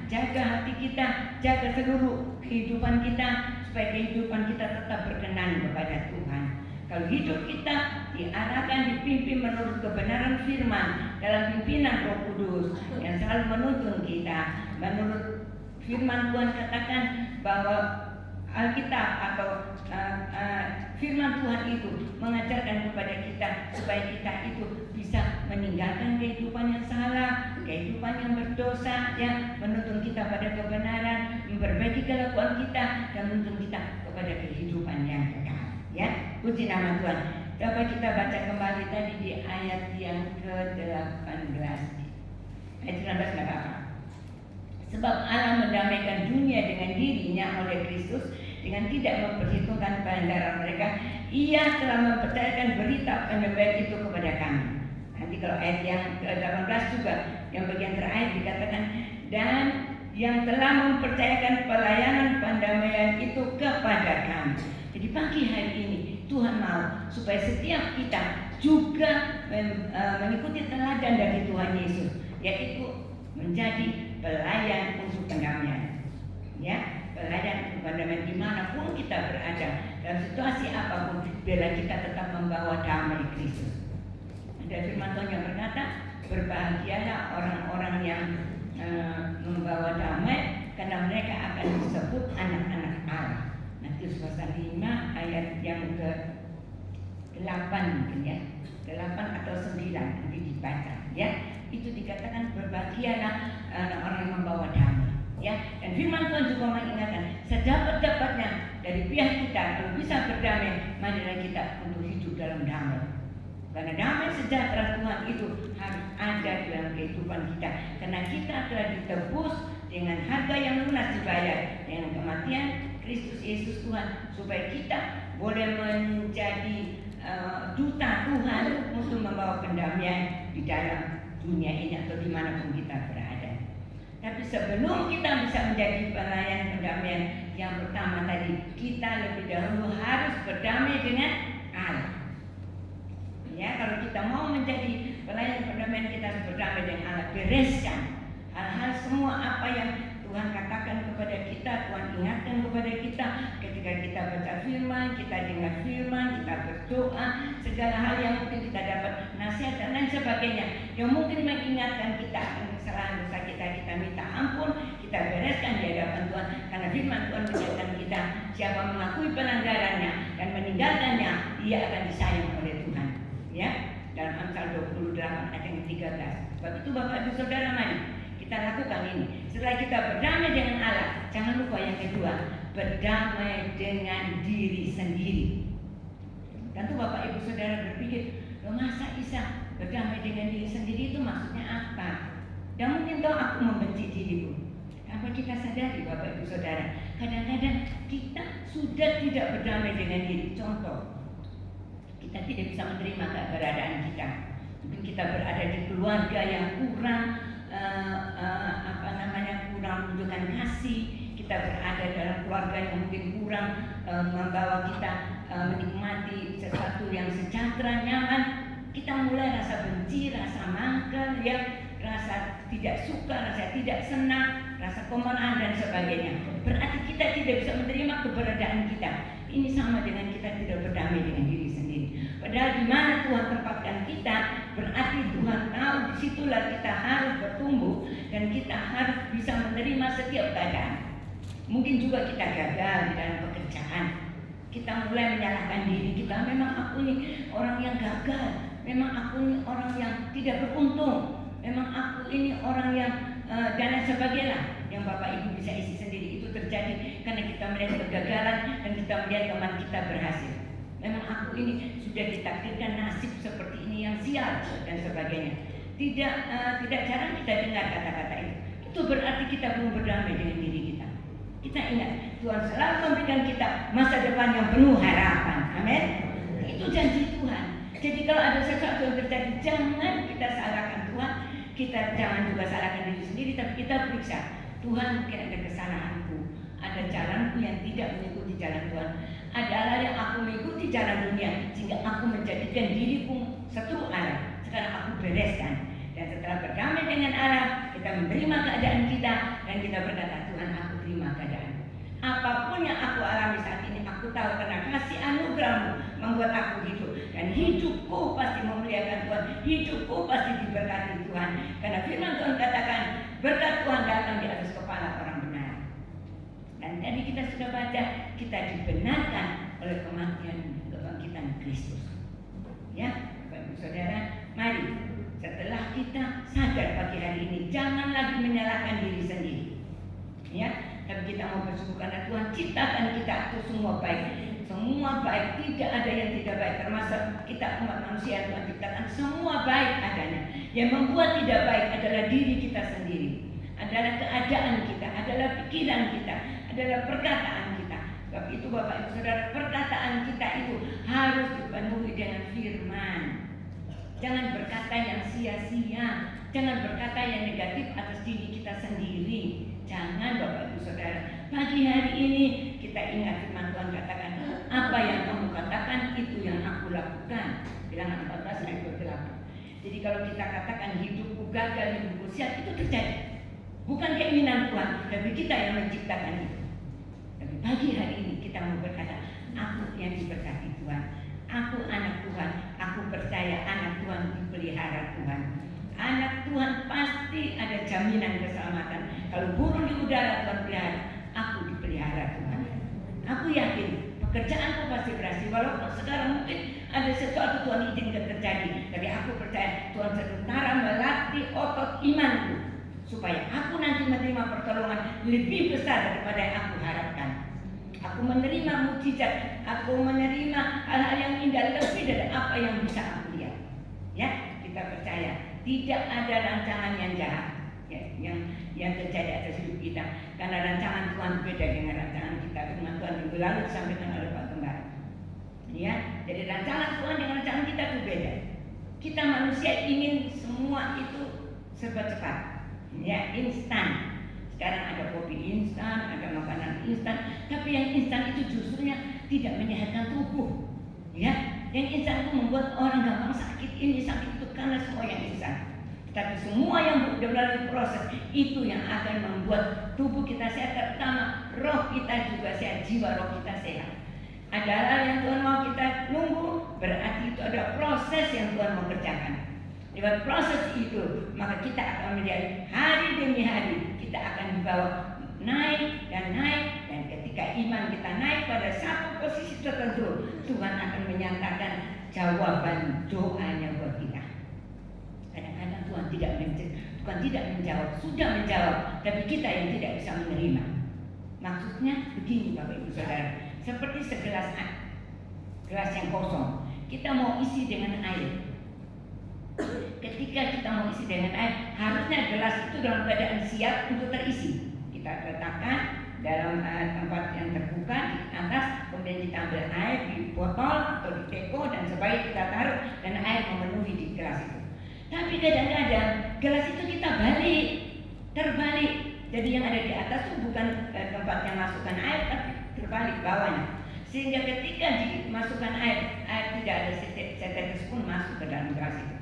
jaga hati kita, jaga seluruh kehidupan kita, supaya kehidupan kita tetap berkenan kepada Tuhan. Kalau hidup kita diarahkan, dipimpin menurut kebenaran firman dalam pimpinan Roh Kudus yang selalu menuntun kita, menurut firman Tuhan katakan bahwa Alkitab atau firman Tuhan itu mengajarkan kepada kita supaya kita itu bisa meninggalkan kehidupan yang salah, kehidupan yang berdosa, yang menuntun kita pada kebenaran, memperbaiki kelakuan kita dan menuntun kita kepada kehidupan yang kekal. Ya, puji nama Tuhan. Dapat kita baca kembali tadi di ayat yang ke-18. Ayat 19 nggak apa-apa. Sebab Allah mendamaikan dunia dengan dirinya oleh Kristus dengan tidak memperhitungkan pelanggaran mereka. Ia telah mempercayakan berita pendamaian itu kepada kami. Nanti kalau ayat yang ke-18 juga, yang bagian terakhir dikatakan, dan yang telah mempercayakan pelayanan pendamaian itu kepada kami. Jadi pagi hari ini Tuhan mau supaya setiap kita juga mengikuti teladan dari Tuhan Yesus, yaitu menjadi pelayan untuk pendamaian. Ya, pelayan untuk pendamaian dimanapun kita berada, dalam situasi apapun, biarlah kita tetap membawa damai Kristus. Ada firman Tuhan yang berkata, berbahagialah orang-orang yang membawa damai, karena mereka akan disebut anak-anak Allah. Matius pasal 5 ayat yang ke-8 mungkin, ya, ke-8 atau 9 nanti dibaca, ya. Itu dikatakan berbahagialah orang yang membawa damai, ya. Dan firman Tuhan juga mengingatkan, sedapat-dapatnya dari pihak kita kalau bisa berdamai, marilah kita untuk hidup dalam damai. Karena damai sejahtera Tuhan itu harus ada dalam kehidupan kita, karena kita telah ditebus dengan harga yang lunas dibayar dengan kematian Kristus Yesus Tuhan, supaya kita boleh menjadi duta Tuhan untuk membawa pendamaian di dalam dunia ini atau dimanapun kita berada. Tapi sebelum kita bisa menjadi pelayan pendamaian, yang pertama tadi, kita lebih dahulu harus berdamai dengan Allah. Ya, kalau kita mau menjadi pelayan pendamaian, kita harus berdamai dengan Allah. Bereskan hal-hal semua apa yang Tuhan katakan kepada kita, Tuhan ingatkan kepada kita ketika kita baca firman, kita dengar firman, kita berdoa, segala hal yang mungkin kita dapat nasihat dan lain sebagainya yang mungkin mengingatkan kita akan kesalahan dosa kita, kita minta ampun, kita bereskan di hadapan Tuhan, karena firman Tuhan mengajarkan kita, siapa mengakui pelanggarannya dan meninggalkannya, ia akan disayang oleh Tuhan. Ya, dalam Amsal 28 ayat yang 13. Sebab itu Bapak Ibu Saudara, mari kita lakukan ini. Setelah kita berdamai dengan Allah, jangan lupa yang kedua, berdamai dengan diri sendiri. Tentu Bapak Ibu Saudara berpikir, loh masa bisa berdamai dengan diri sendiri itu maksudnya apa? Dan mungkin tahu aku membenci diriku. Apa kita sadari Bapak Ibu Saudara, kadang-kadang kita sudah tidak berdamai dengan diri. Contoh, kita tidak bisa menerima keberadaan kita. Mungkin kita berada di keluarga yang kurang kurang menunjukkan kasih. Kita berada dalam keluarga yang mungkin kurang membawa kita menikmati sesuatu yang sejahtera, nyaman. Kita mulai rasa benci, rasa mangkal, rasa tidak suka, rasa tidak senang, rasa kemarahan dan sebagainya. Berarti kita tidak bisa menerima keberadaan kita. Ini sama dengan kita tidak berdamai dengan diri sendiri. Padahal di mana Tuhan tempatkan kita, berarti Tuhan tahu disitulah kita harus bertumbuh dan kita harus bisa menerima setiap keadaan. Mungkin juga kita gagal di dalam pekerjaan. Kita mulai menyalahkan diri kita. Memang aku ini orang yang gagal. Memang aku ini orang yang tidak beruntung. Memang aku ini orang yang dan lain sebagainya. Yang Bapak Ibu bisa isi sendiri. Itu terjadi karena kita melihat kegagalan dan kita melihat teman kita berhasil. Memang aku ini sudah ditakdirkan nasib seperti ini yang sial dan sebagainya. Tidak jarang kita dengar kata-kata itu. Itu berarti kita belum berdamai dengan diri kita. Kita ingat, Tuhan selalu memberikan kita masa depan yang penuh harapan. Amin. Itu janji Tuhan. Jadi kalau ada sesuatu yang terjadi, jangan kita salahkan Tuhan. Kita jangan juga salahkan diri sendiri, tapi kita periksa, Tuhan mungkin ada kesalahanku, ada jalanku yang tidak mengikuti jalan Tuhan, ada hal yang aku mengikuti jalan dunia sehingga aku menjadikan diriku satu arah. Sekarang aku bereskan. Dan setelah berdamai dengan Allah, kita menerima keadaan kita dan kita berkata, Tuhan, aku terima keadaan. Apapun yang aku alami saat ini, aku tahu karena kasih anugerah-Mu membuat aku hidup. Dan hidupku pasti memuliakan Tuhan. Hidupku pasti diberkati Tuhan. Karena firman Tuhan katakan, berkat Tuhan datang di atas kepala orang benar. Dan tadi kita sudah baca, kita dibenarkan oleh kematian kebangkitan Kristus. Ya, Bapak Ibu Saudara, mari setelah kita sadar pagi hari ini, jangan lagi menyalahkan diri sendiri. Ya, tapi kita mau bersyukur karena Tuhan ciptakan kita itu semua baik. Semua baik, tidak ada yang tidak baik. Termasuk kita umat manusia, Tuhan ciptakan semua baik adanya. Yang membuat tidak baik adalah diri kita sendiri, adalah keadaan kita, adalah pikiran kita, adalah perkataan kita. Sebab itu Bapak Ibu Saudara, perkataan kita itu harus dipenuhi dengan firman. Jangan berkata yang sia-sia, jangan berkata yang negatif atas diri kita sendiri. Jangan Bapak Ibu Saudara. Pagi hari ini kita ingat firman Tuhan katakan, apa yang kamu katakan itu yang aku lakukan. Bilangan 14 ayat 28. Jadi kalau kita katakan hidupku gagal, hidupku siap, itu terjadi. Bukan keinginan Tuhan, tapi kita yang menciptakan itu. Tapi pagi hari ini kita mau berkata, aku yang diberkati Tuhan. Aku anak Tuhan, aku percaya anak Tuhan dipelihara Tuhan. Anak Tuhan pasti ada jaminan keselamatan. Kalau burung di udara Tuhan pelihara, aku dipelihara Tuhan. Aku yakin pekerjaanku pasti berhasil. Walaupun sekarang mungkin ada sesuatu Tuhan izinkan terjadi, tapi aku percaya Tuhan sementara melatih otot imanku supaya aku nanti menerima pertolongan lebih besar daripada yang aku harapkan. Aku menerima mukjizat, aku menerima hal-hal yang indah lebih dari apa yang bisa aku lihat. Ya, kita percaya tidak ada rancangan yang jahat yang terjadi atas hidup kita, karena rancangan Tuhan beda dengan rancangan kita. Firman Tuhan minggu lalu disampaikan oleh Pak Gembala. Ya, jadi rancangan Tuhan dengan rancangan kita itu beda. Kita manusia ingin semua itu serba cepat, ya, instan. Sekarang ada kopi instan, ada makanan instan, tapi yang instan itu justrunya tidak menyehatkan tubuh. Ya, yang instan itu membuat orang gampang sakit ini sakit itu karena semua yang instan. Tapi semua yang sudah melalui proses itu yang akan membuat tubuh kita sehat, terutama roh kita juga sehat, jiwa roh kita sehat. Ada hal yang Tuhan mau kita nunggu, berarti itu ada proses yang Tuhan mau kerjakan. Lewat proses itu, maka kita akan melihat hari demi hari kita akan dibawa naik, dan ketika iman kita naik pada satu posisi tertentu, Tuhan akan menyatakan jawaban doanya buat kita. Kadang-kadang Tuhan tidak menjawab, sudah menjawab, tapi kita yang tidak bisa menerima. Maksudnya begini Bapak Ibu Saudara, seperti segelas air, gelas yang kosong, kita mau isi dengan air. Ketika kita mau isi dengan air, harusnya gelas itu dalam keadaan siap untuk terisi. Kita letakkan dalam tempat yang terbuka di atas, kemudian kita ambil air di botol atau di teko dan sebaik kita taruh dan air memenuhi di gelas itu. Tapi kadang-kadang gelas itu kita terbalik. Jadi yang ada di atas itu bukan tempat yang masukkan air, tapi terbalik bawahnya. Sehingga ketika dimasukkan air tidak ada setetes pun masuk ke dalam gelas itu.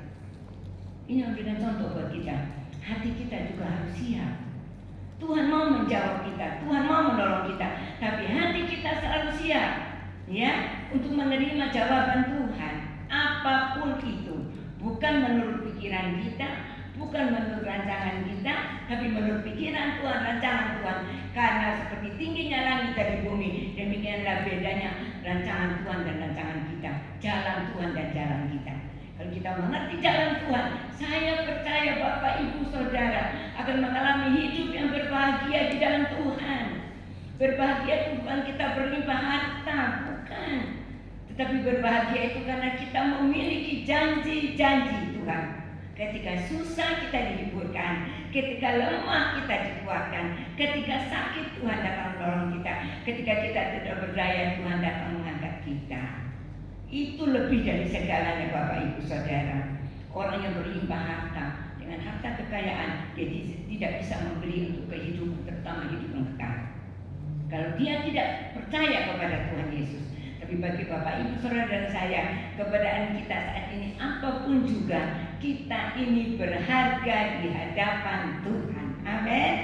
Ini memberikan contoh buat kita. Hati kita juga harus siap. Tuhan mau menjawab kita, Tuhan mau menolong kita, tapi hati kita selalu siap, ya, untuk menerima jawaban Tuhan, apapun itu, bukan menurut pikiran kita, bukan menurut rancangan kita, tapi menurut pikiran Tuhan, rancangan Tuhan. Karena seperti tingginya langit dari bumi, demikianlah bedanya rancangan Tuhan dan rancangan kita, jalan Tuhan dan jalan kita. Kalau kita mengerti jalan Tuhan, saya percaya Bapak Ibu Saudara akan mengalami hidup yang berbahagia di dalam Tuhan. Berbahagia itu bukan kita berlimpah harta, bukan. Tetapi berbahagia itu karena kita memiliki janji-janji Tuhan. Ketika susah kita dihiburkan, ketika lemah kita dikuatkan, ketika sakit Tuhan datang menolong kita, ketika kita tidak berdaya Tuhan datang mengangkat kita. Itu lebih dari segalanya Bapak Ibu Saudara. Orang yang berlimpah harta, dengan harta kekayaan, dia tidak bisa membeli untuk kehidupan, terutama hidup yang kekal. Kalau dia tidak percaya kepada Tuhan Yesus. Tapi bagi Bapak Ibu Saudara dan saya, keberadaan kita saat ini apapun juga, kita ini berharga di hadapan Tuhan. Amin.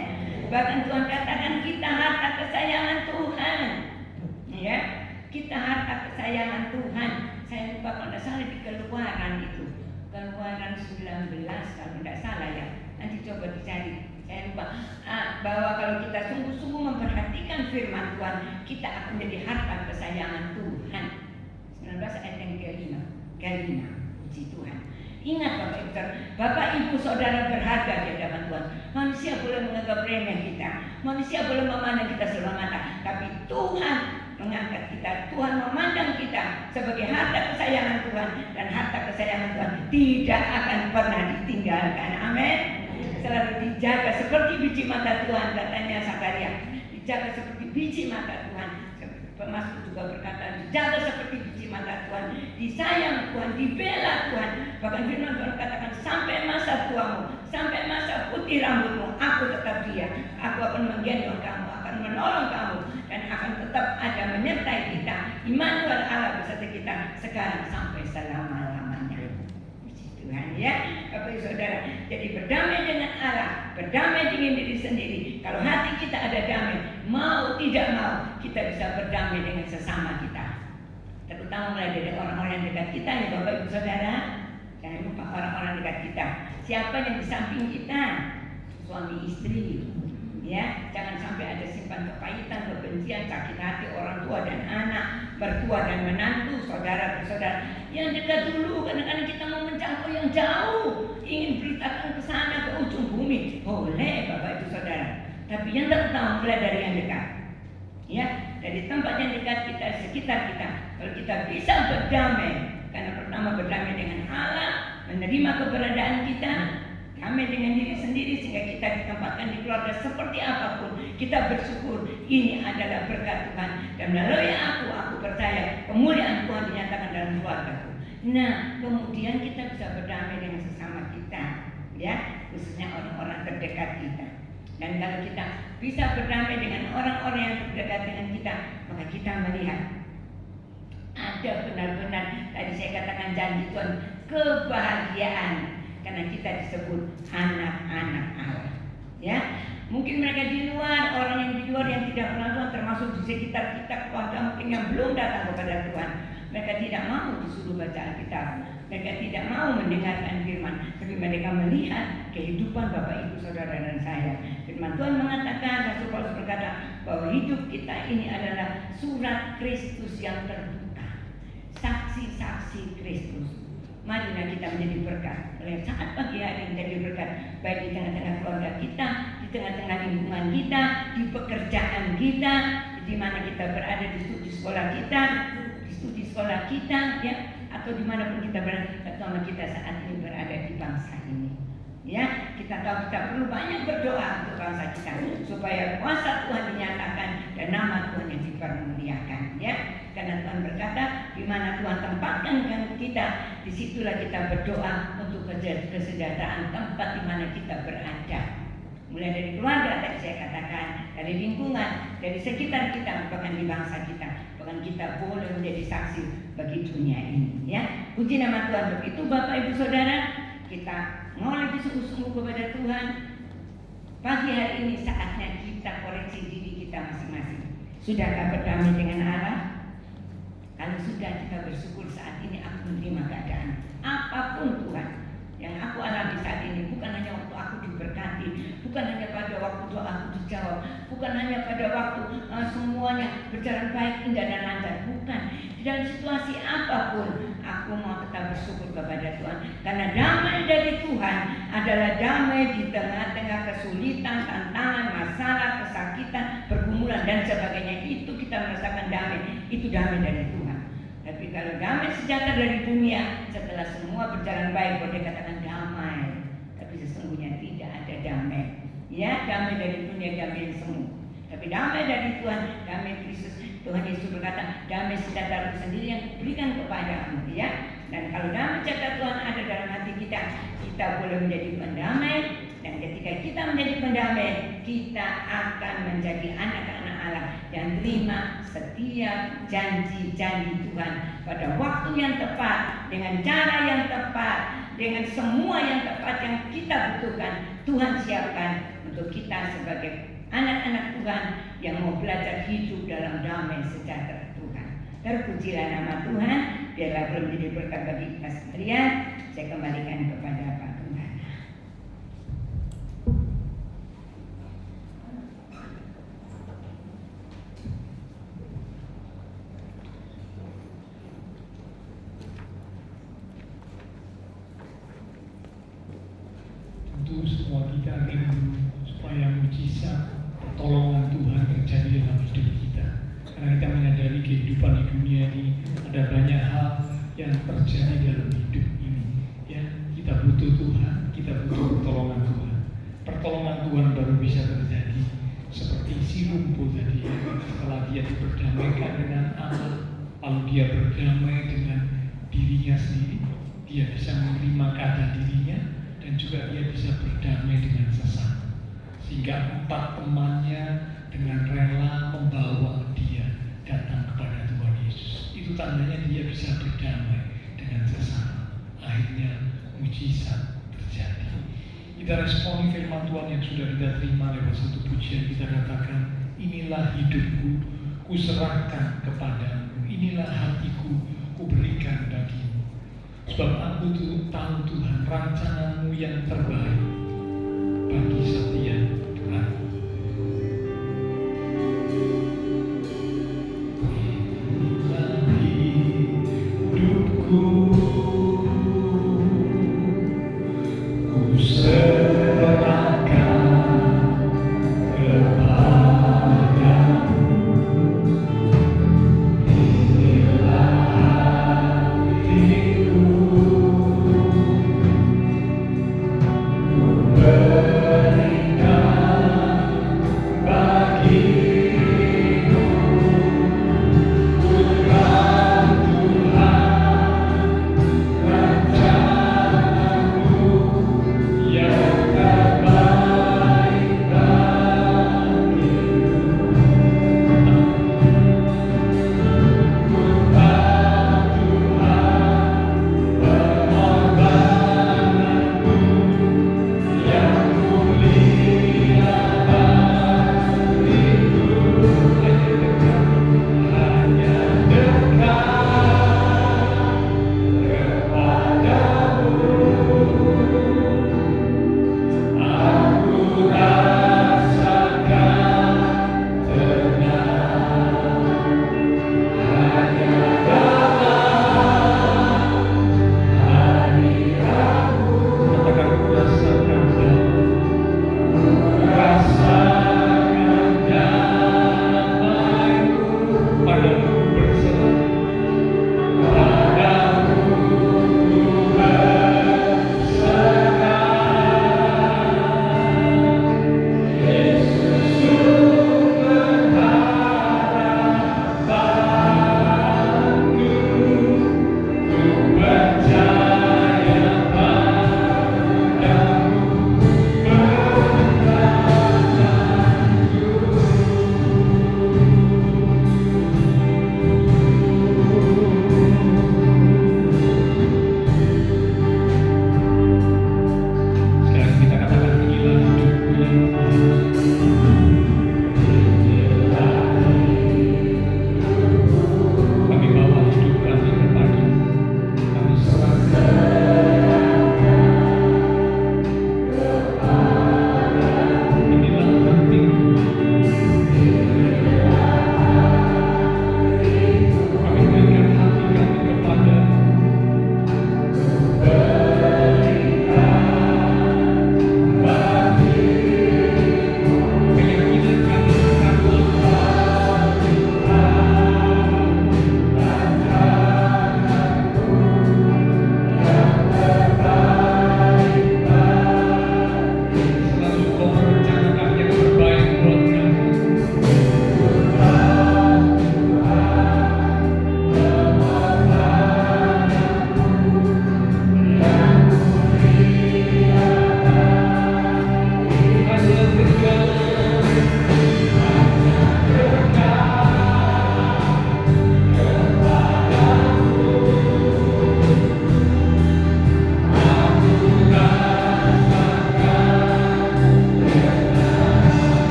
Bahkan Tuhan katakan kita harta kesayangan Tuhan. Ya. Kita harta kesayangan Tuhan. Saya lupa kalau tidak salah di Keluaran itu, Keluaran 19 kalau tidak salah ya. Nanti coba dicari. Saya lupa bahwa kalau kita sungguh-sungguh memperhatikan firman Tuhan, kita akan menjadi harta kesayangan Tuhan. 19 ayat yang ke-5. Puji Tuhan. Ingat Bapak Ibu Saudara berharga di hadapan Tuhan. Manusia boleh menganggap remeh kita, manusia boleh memandang kita sebelah mata, tapi Tuhan mengangkat kita. Tuhan memandang kita sebagai harta kesayangan Tuhan, dan harta kesayangan Tuhan tidak akan pernah ditinggalkan. Amin. Selalu dijaga seperti biji mata Tuhan, katanya Zakaria. Dijaga seperti biji mata Tuhan. Pemasmur juga berkata, dijaga seperti biji mata Tuhan, disayang Tuhan, dibela Tuhan. Bahkan firman Tuhan katakan, sampai masa tuamu, sampai masa putih rambutmu, aku tetap dia. Aku akan menggendong kamu, akan menolong kamu, dan akan tetap ada menyertai kita. Immanuel Allah beserta kita sekarang sampai selama-lamanya. Puji Tuhan ya, Bapak Ibu Saudara. Jadi berdamai dengan Allah, berdamai dengan diri sendiri. Kalau hati kita ada damai, mau tidak mau, kita bisa berdamai dengan sesama kita. Terutama mulai dari orang-orang yang dekat kita ya Bapak Ibu Saudara. Jangan lupa orang-orang dekat kita. Siapa yang di samping kita? Suami istri. Ya, jangan sampai ada simpan kepahitan, kebencian, sakit hati orang tua dan anak, mertua dan menantu, saudara bersaudara. Yang dekat dulu, kadang-kadang kita mau menjangkau yang jauh, ingin beritakan ke sana ke ujung bumi. Boleh Bapak Ibu Saudara. Tapi yang terutama mulai dari yang dekat. Ya, dari tempat yang dekat kita, sekitar kita. Kalau kita bisa berdamai, karena pertama berdamai dengan Allah, menerima keberadaan kita, damai dengan diri sendiri, sehingga kita ditempatkan di keluarga seperti apapun, kita bersyukur ini adalah berkat Tuhan, dan melalui aku percaya kemuliaan Tuhan dinyatakan dalam keluargaku. Nah, kemudian kita bisa berdamai dengan sesama kita, ya, khususnya orang-orang terdekat kita. Dan kalau kita bisa berdamai dengan orang-orang yang terdekat dengan kita, maka kita melihat ada benar-benar, tadi saya katakan janji Tuhan, kebahagiaan. Karena kita disebut anak-anak Allah. Ya, mungkin mereka di luar, orang yang di luar yang tidak kenal Tuhan, termasuk di sekitar kita, keluarga mungkin yang belum datang kepada Tuhan. Mereka tidak mau disuruh baca Alkitab. Mereka tidak mau mendengarkan firman, tapi mereka melihat kehidupan Bapak Ibu Saudara dan saya. Firman Tuhan mengatakan, Rasul Paulus berkata bahwa hidup kita ini adalah surat Kristus yang terbuka, saksi-saksi Kristus. Marilah kita menjadi berkat. Oleh saat pagi hari menjadi berkat, baik di tengah-tengah keluarga kita, di tengah-tengah lingkungan kita, di pekerjaan kita, di mana kita berada, di studi sekolah kita, ya, atau dimanapun kita berada, terutama kita saat ini berada di bangsa ini. Ya, kita tahu kita perlu banyak berdoa untuk bangsa kita supaya kuasa Tuhan dinyatakan dan nama Tuhan yang dipermuliakan. Ya, karena Tuhan berkata, di mana Tuhan tempatkan kita, disitulah kita berdoa untuk kesejahteraan tempat di mana kita berada. Mulai dari keluarga, tadi saya katakan, dari lingkungan, dari sekitar kita, bahkan di bangsa kita, bahkan kita boleh menjadi saksi bagi dunia ini. Ya, puji nama Tuhan. Begitu Bapak Ibu Saudara, kita mau lebih sungguh-sungguh kepada Tuhan. Pagi hari ini saatnya kita koreksi diri kita masing-masing. Sudahkah berdamai dengan Allah? Kalau sudah, kita bersyukur saat ini aku menerima keadaan apapun Tuhan yang aku alami saat ini. Bukan hanya waktu aku diberkati, bukan hanya pada waktu doa aku dijawab, bukan hanya pada waktu semuanya berjalan baik, indah dan lancar. Bukan. Di dalam situasi apapun, aku mau tetap bersyukur kepada Tuhan. Karena damai dari Tuhan adalah damai di tengah-tengah kesulitan, tantangan, masalah, kesakitan, pergumulan dan sebagainya. Itu kita merasakan damai. Itu damai dari Tuhan. Tapi kalau damai sejahtera dari dunia, setelah semua berjalan baik, boleh katakan damai. Tapi sesungguhnya tidak ada damai. Ya, damai dari dunia, damai yang semu. Tapi damai dari Tuhan, damai Kristus. Tuhan Yesus berkata, damai sejahtera sendiri yang diberikan kepadamu. Ya, dan kalau damai sejahtera Tuhan ada dalam hati kita, kita boleh menjadi pendamai. Dan ketika kita menjadi pendamai, kita akan menjadi anak-anak Allah yang terima setiap janji-janji Tuhan pada waktu yang tepat, dengan cara yang tepat, dengan semua yang tepat yang kita butuhkan. Tuhan siapkan untuk kita sebagai anak-anak Tuhan yang mau belajar hidup dalam damai sejahtera Tuhan. Terpujilah nama Tuhan. Biarlah belum menjadi berkat bagi kita sekalian. Saya kembalikan kepada Pak Tuhan. Tentu semua kita rindu supaya mujizat pertolongan Tuhan terjadi dalam hidup kita. Karena kita menyadari kehidupan di dunia ini ada banyak hal yang terjadi dalam hidup ini. Ya, kita butuh Tuhan, kita butuh pertolongan Tuhan. Pertolongan Tuhan baru bisa terjadi seperti si rumput tadi. Ya. Setelah dia diperdamaikan dengan Allah, lalu dia berdamai dengan dirinya sendiri, dia bisa menerima keadaan dirinya dan juga dia bisa berdamai dengan sesama. Sehingga empat temannya dengan rela membawa dia datang kepada Tuhan Yesus. Itu tandanya dia bisa berdamai dengan sesama. Akhirnya mujizat terjadi. Kita responi firman Tuhan yang sudah kita terima lewat satu pujian. Kita katakan, inilah hidupku, kuserahkan kepadamu. Inilah hatiku, kuberikan bagimu. Sebab aku tahu Tuhan, rancanganmu yang terbaik bagi setiap aku. Inilah hidupku, kuserahkan kepadamu. Inilah hatiku, kuberikan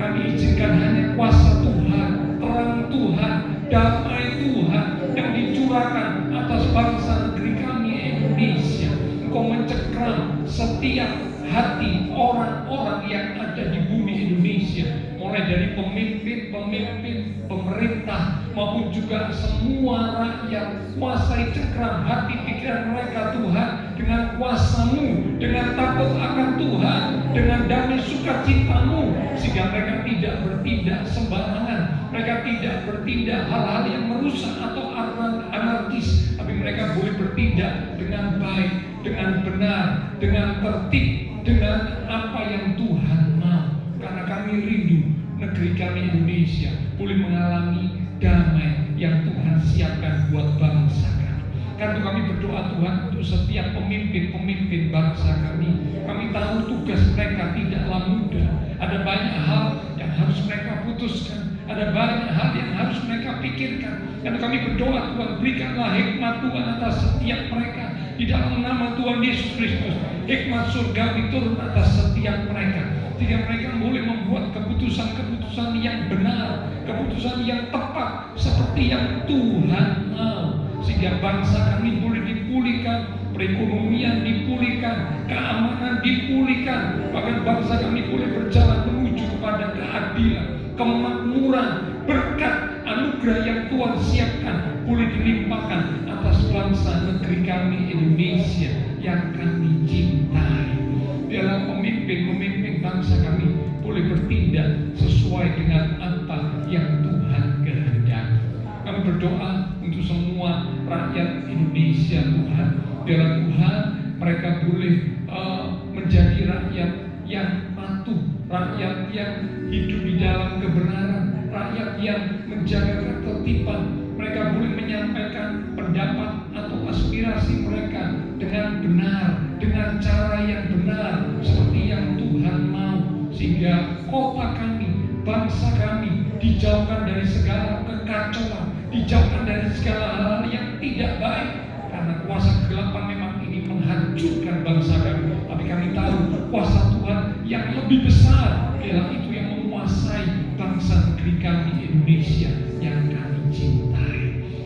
Kami izinkan hanya kuasa Tuhan, terang Tuhan damai Tuhan yang dicurahkan atas bangsa negeri kami Indonesia. Engkau mencekram setiap hati orang-orang yang ada di bumi Indonesia, mulai dari pemimpin pemerintah maupun juga semua rakyat. Kuasai cekram hati pikiran mereka Tuhan dengan kuasa-Mu, dengan takut akan Tuhan, dengan damai sukacita-Mu, sehingga mereka tidak bertindak sembarangan, mereka tidak bertindak hal-hal yang merusak atau anarkis, tapi mereka boleh bertindak dengan baik, dengan benar, dengan tertib, dengan apa yang Tuhan mau. Karena kami rindu negeri kami Indonesia boleh mengalami damai yang Tuhan siapkan buat bangsa kami. Karena kami berdoa Tuhan untuk setiap pemimpin bangsa kami. Kami tahu tugas mereka tidaklah mudah. Ada banyak hal yang harus mereka putuskan, ada banyak hal yang harus mereka pikirkan. Dan kami berdoa Tuhan, berikanlah hikmat Tuhan atas setiap mereka. Di dalam nama Tuhan Yesus Kristus, hikmat surgawi turun atas setiap mereka, sehingga mereka boleh membuat keputusan-keputusan yang benar, keputusan yang tepat seperti yang Tuhan mau, sehingga bangsa kami boleh dipulihkan, perekonomian dipulihkan, keamanan dipulihkan, bahkan bangsa kami boleh berjalan menuju kepada keadilan, kemakmuran, berkat anugerah yang Tuhan siapkan boleh dilimpahkan atas bangsa negeri kami Indonesia yang kami cintai. Biarlah pemimpin bangsa kami boleh bertindak sesuai dengan apa yang Tuhan kehendaki. Kami berdoa untuk semua rakyat Indonesia Tuhan. Biarlah Tuhan mereka boleh menjadi rakyat yang patuh, rakyat yang hidup di dalam kebenaran, rakyat yang menjaga ketertiban. Mereka boleh menyampaikan pendapat atau aspirasi mereka dengan benar, dengan cara yang benar, seperti yang Tuhan mau, sehingga kota kami, bangsa kami dijauhkan dari segala kekacauan, dijauhkan dari segala hal yang tidak baik. Karena kuasa kegelapan memang ini menghancurkan bangsa kami, tapi kami tahu kuasa Tuhan yang lebih besar, ialah itu yang menguasai bangsa negeri kami Indonesia yang kami cintai.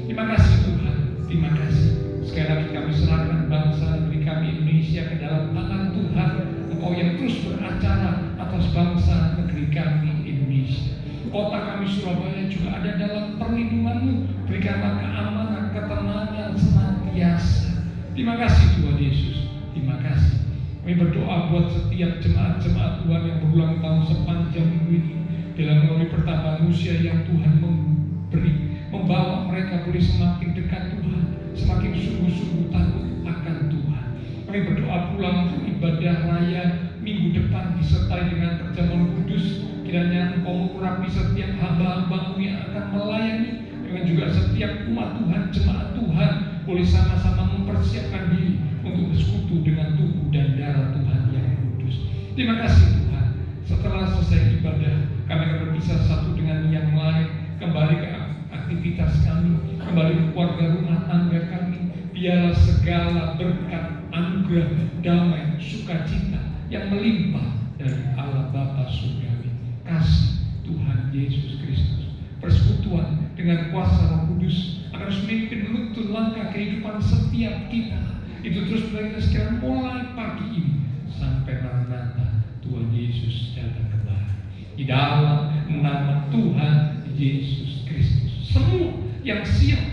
Terima kasih Tuhan, terima kasih. Sekali lagi kami serahkan bangsa negeri kami Indonesia ke dalam tangan Tuhan. Engkau yang terus beracara atas bangsa negeri kami Indonesia. Kota kami Surabaya juga ada dalam perlindungan-Mu. Berikanlah keamanan, ketenangan senantiasa. Terima kasih Tuhan Yesus, terima kasih. Kami berdoa buat setiap jemaat-jemaat Tuhan yang berulang tahun sepanjang minggu ini, dalam melalui pertambahan usia yang Tuhan memberi, membawa mereka boleh semakin dekat Tuhan, semakin sungguh-sungguh takut akan Tuhan. Kami berdoa pulang untuk ibadah raya minggu depan disertai dengan perjamuan kudus. Kiranya Engkau mengurapi setiap hamba-hamba-Mu yang akan melayani, dengan juga setiap umat Tuhan, jemaat Tuhan boleh sama-sama mempersiapkan diri untuk bersekutu dengan tubuh dan darah Tuhan yang kudus. Terima kasih Tuhan. Setelah selesai ibadah, kami akan berpisah satu dengan yang lain, kembali ke aktivitas kami, kembali ke keluarga rumah tangga kami. Biarlah segala berkat, anugerah, damai, sukacita yang melimpah dari Allah Bapa surgawi, kasih Tuhan Yesus Kristus, persekutuan dengan kuasa Roh Kudus akan memimpin menuntun langkah kehidupan setiap kita. Itu terus berlangsung sekarang mulai pagi ini sampai Maranatha Tuhan Yesus datang kembali. Di dalam nama Tuhan Yesus Kristus, semua yang siap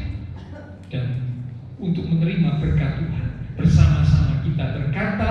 dan untuk menerima berkat Tuhan, bersama-sama kita berkata,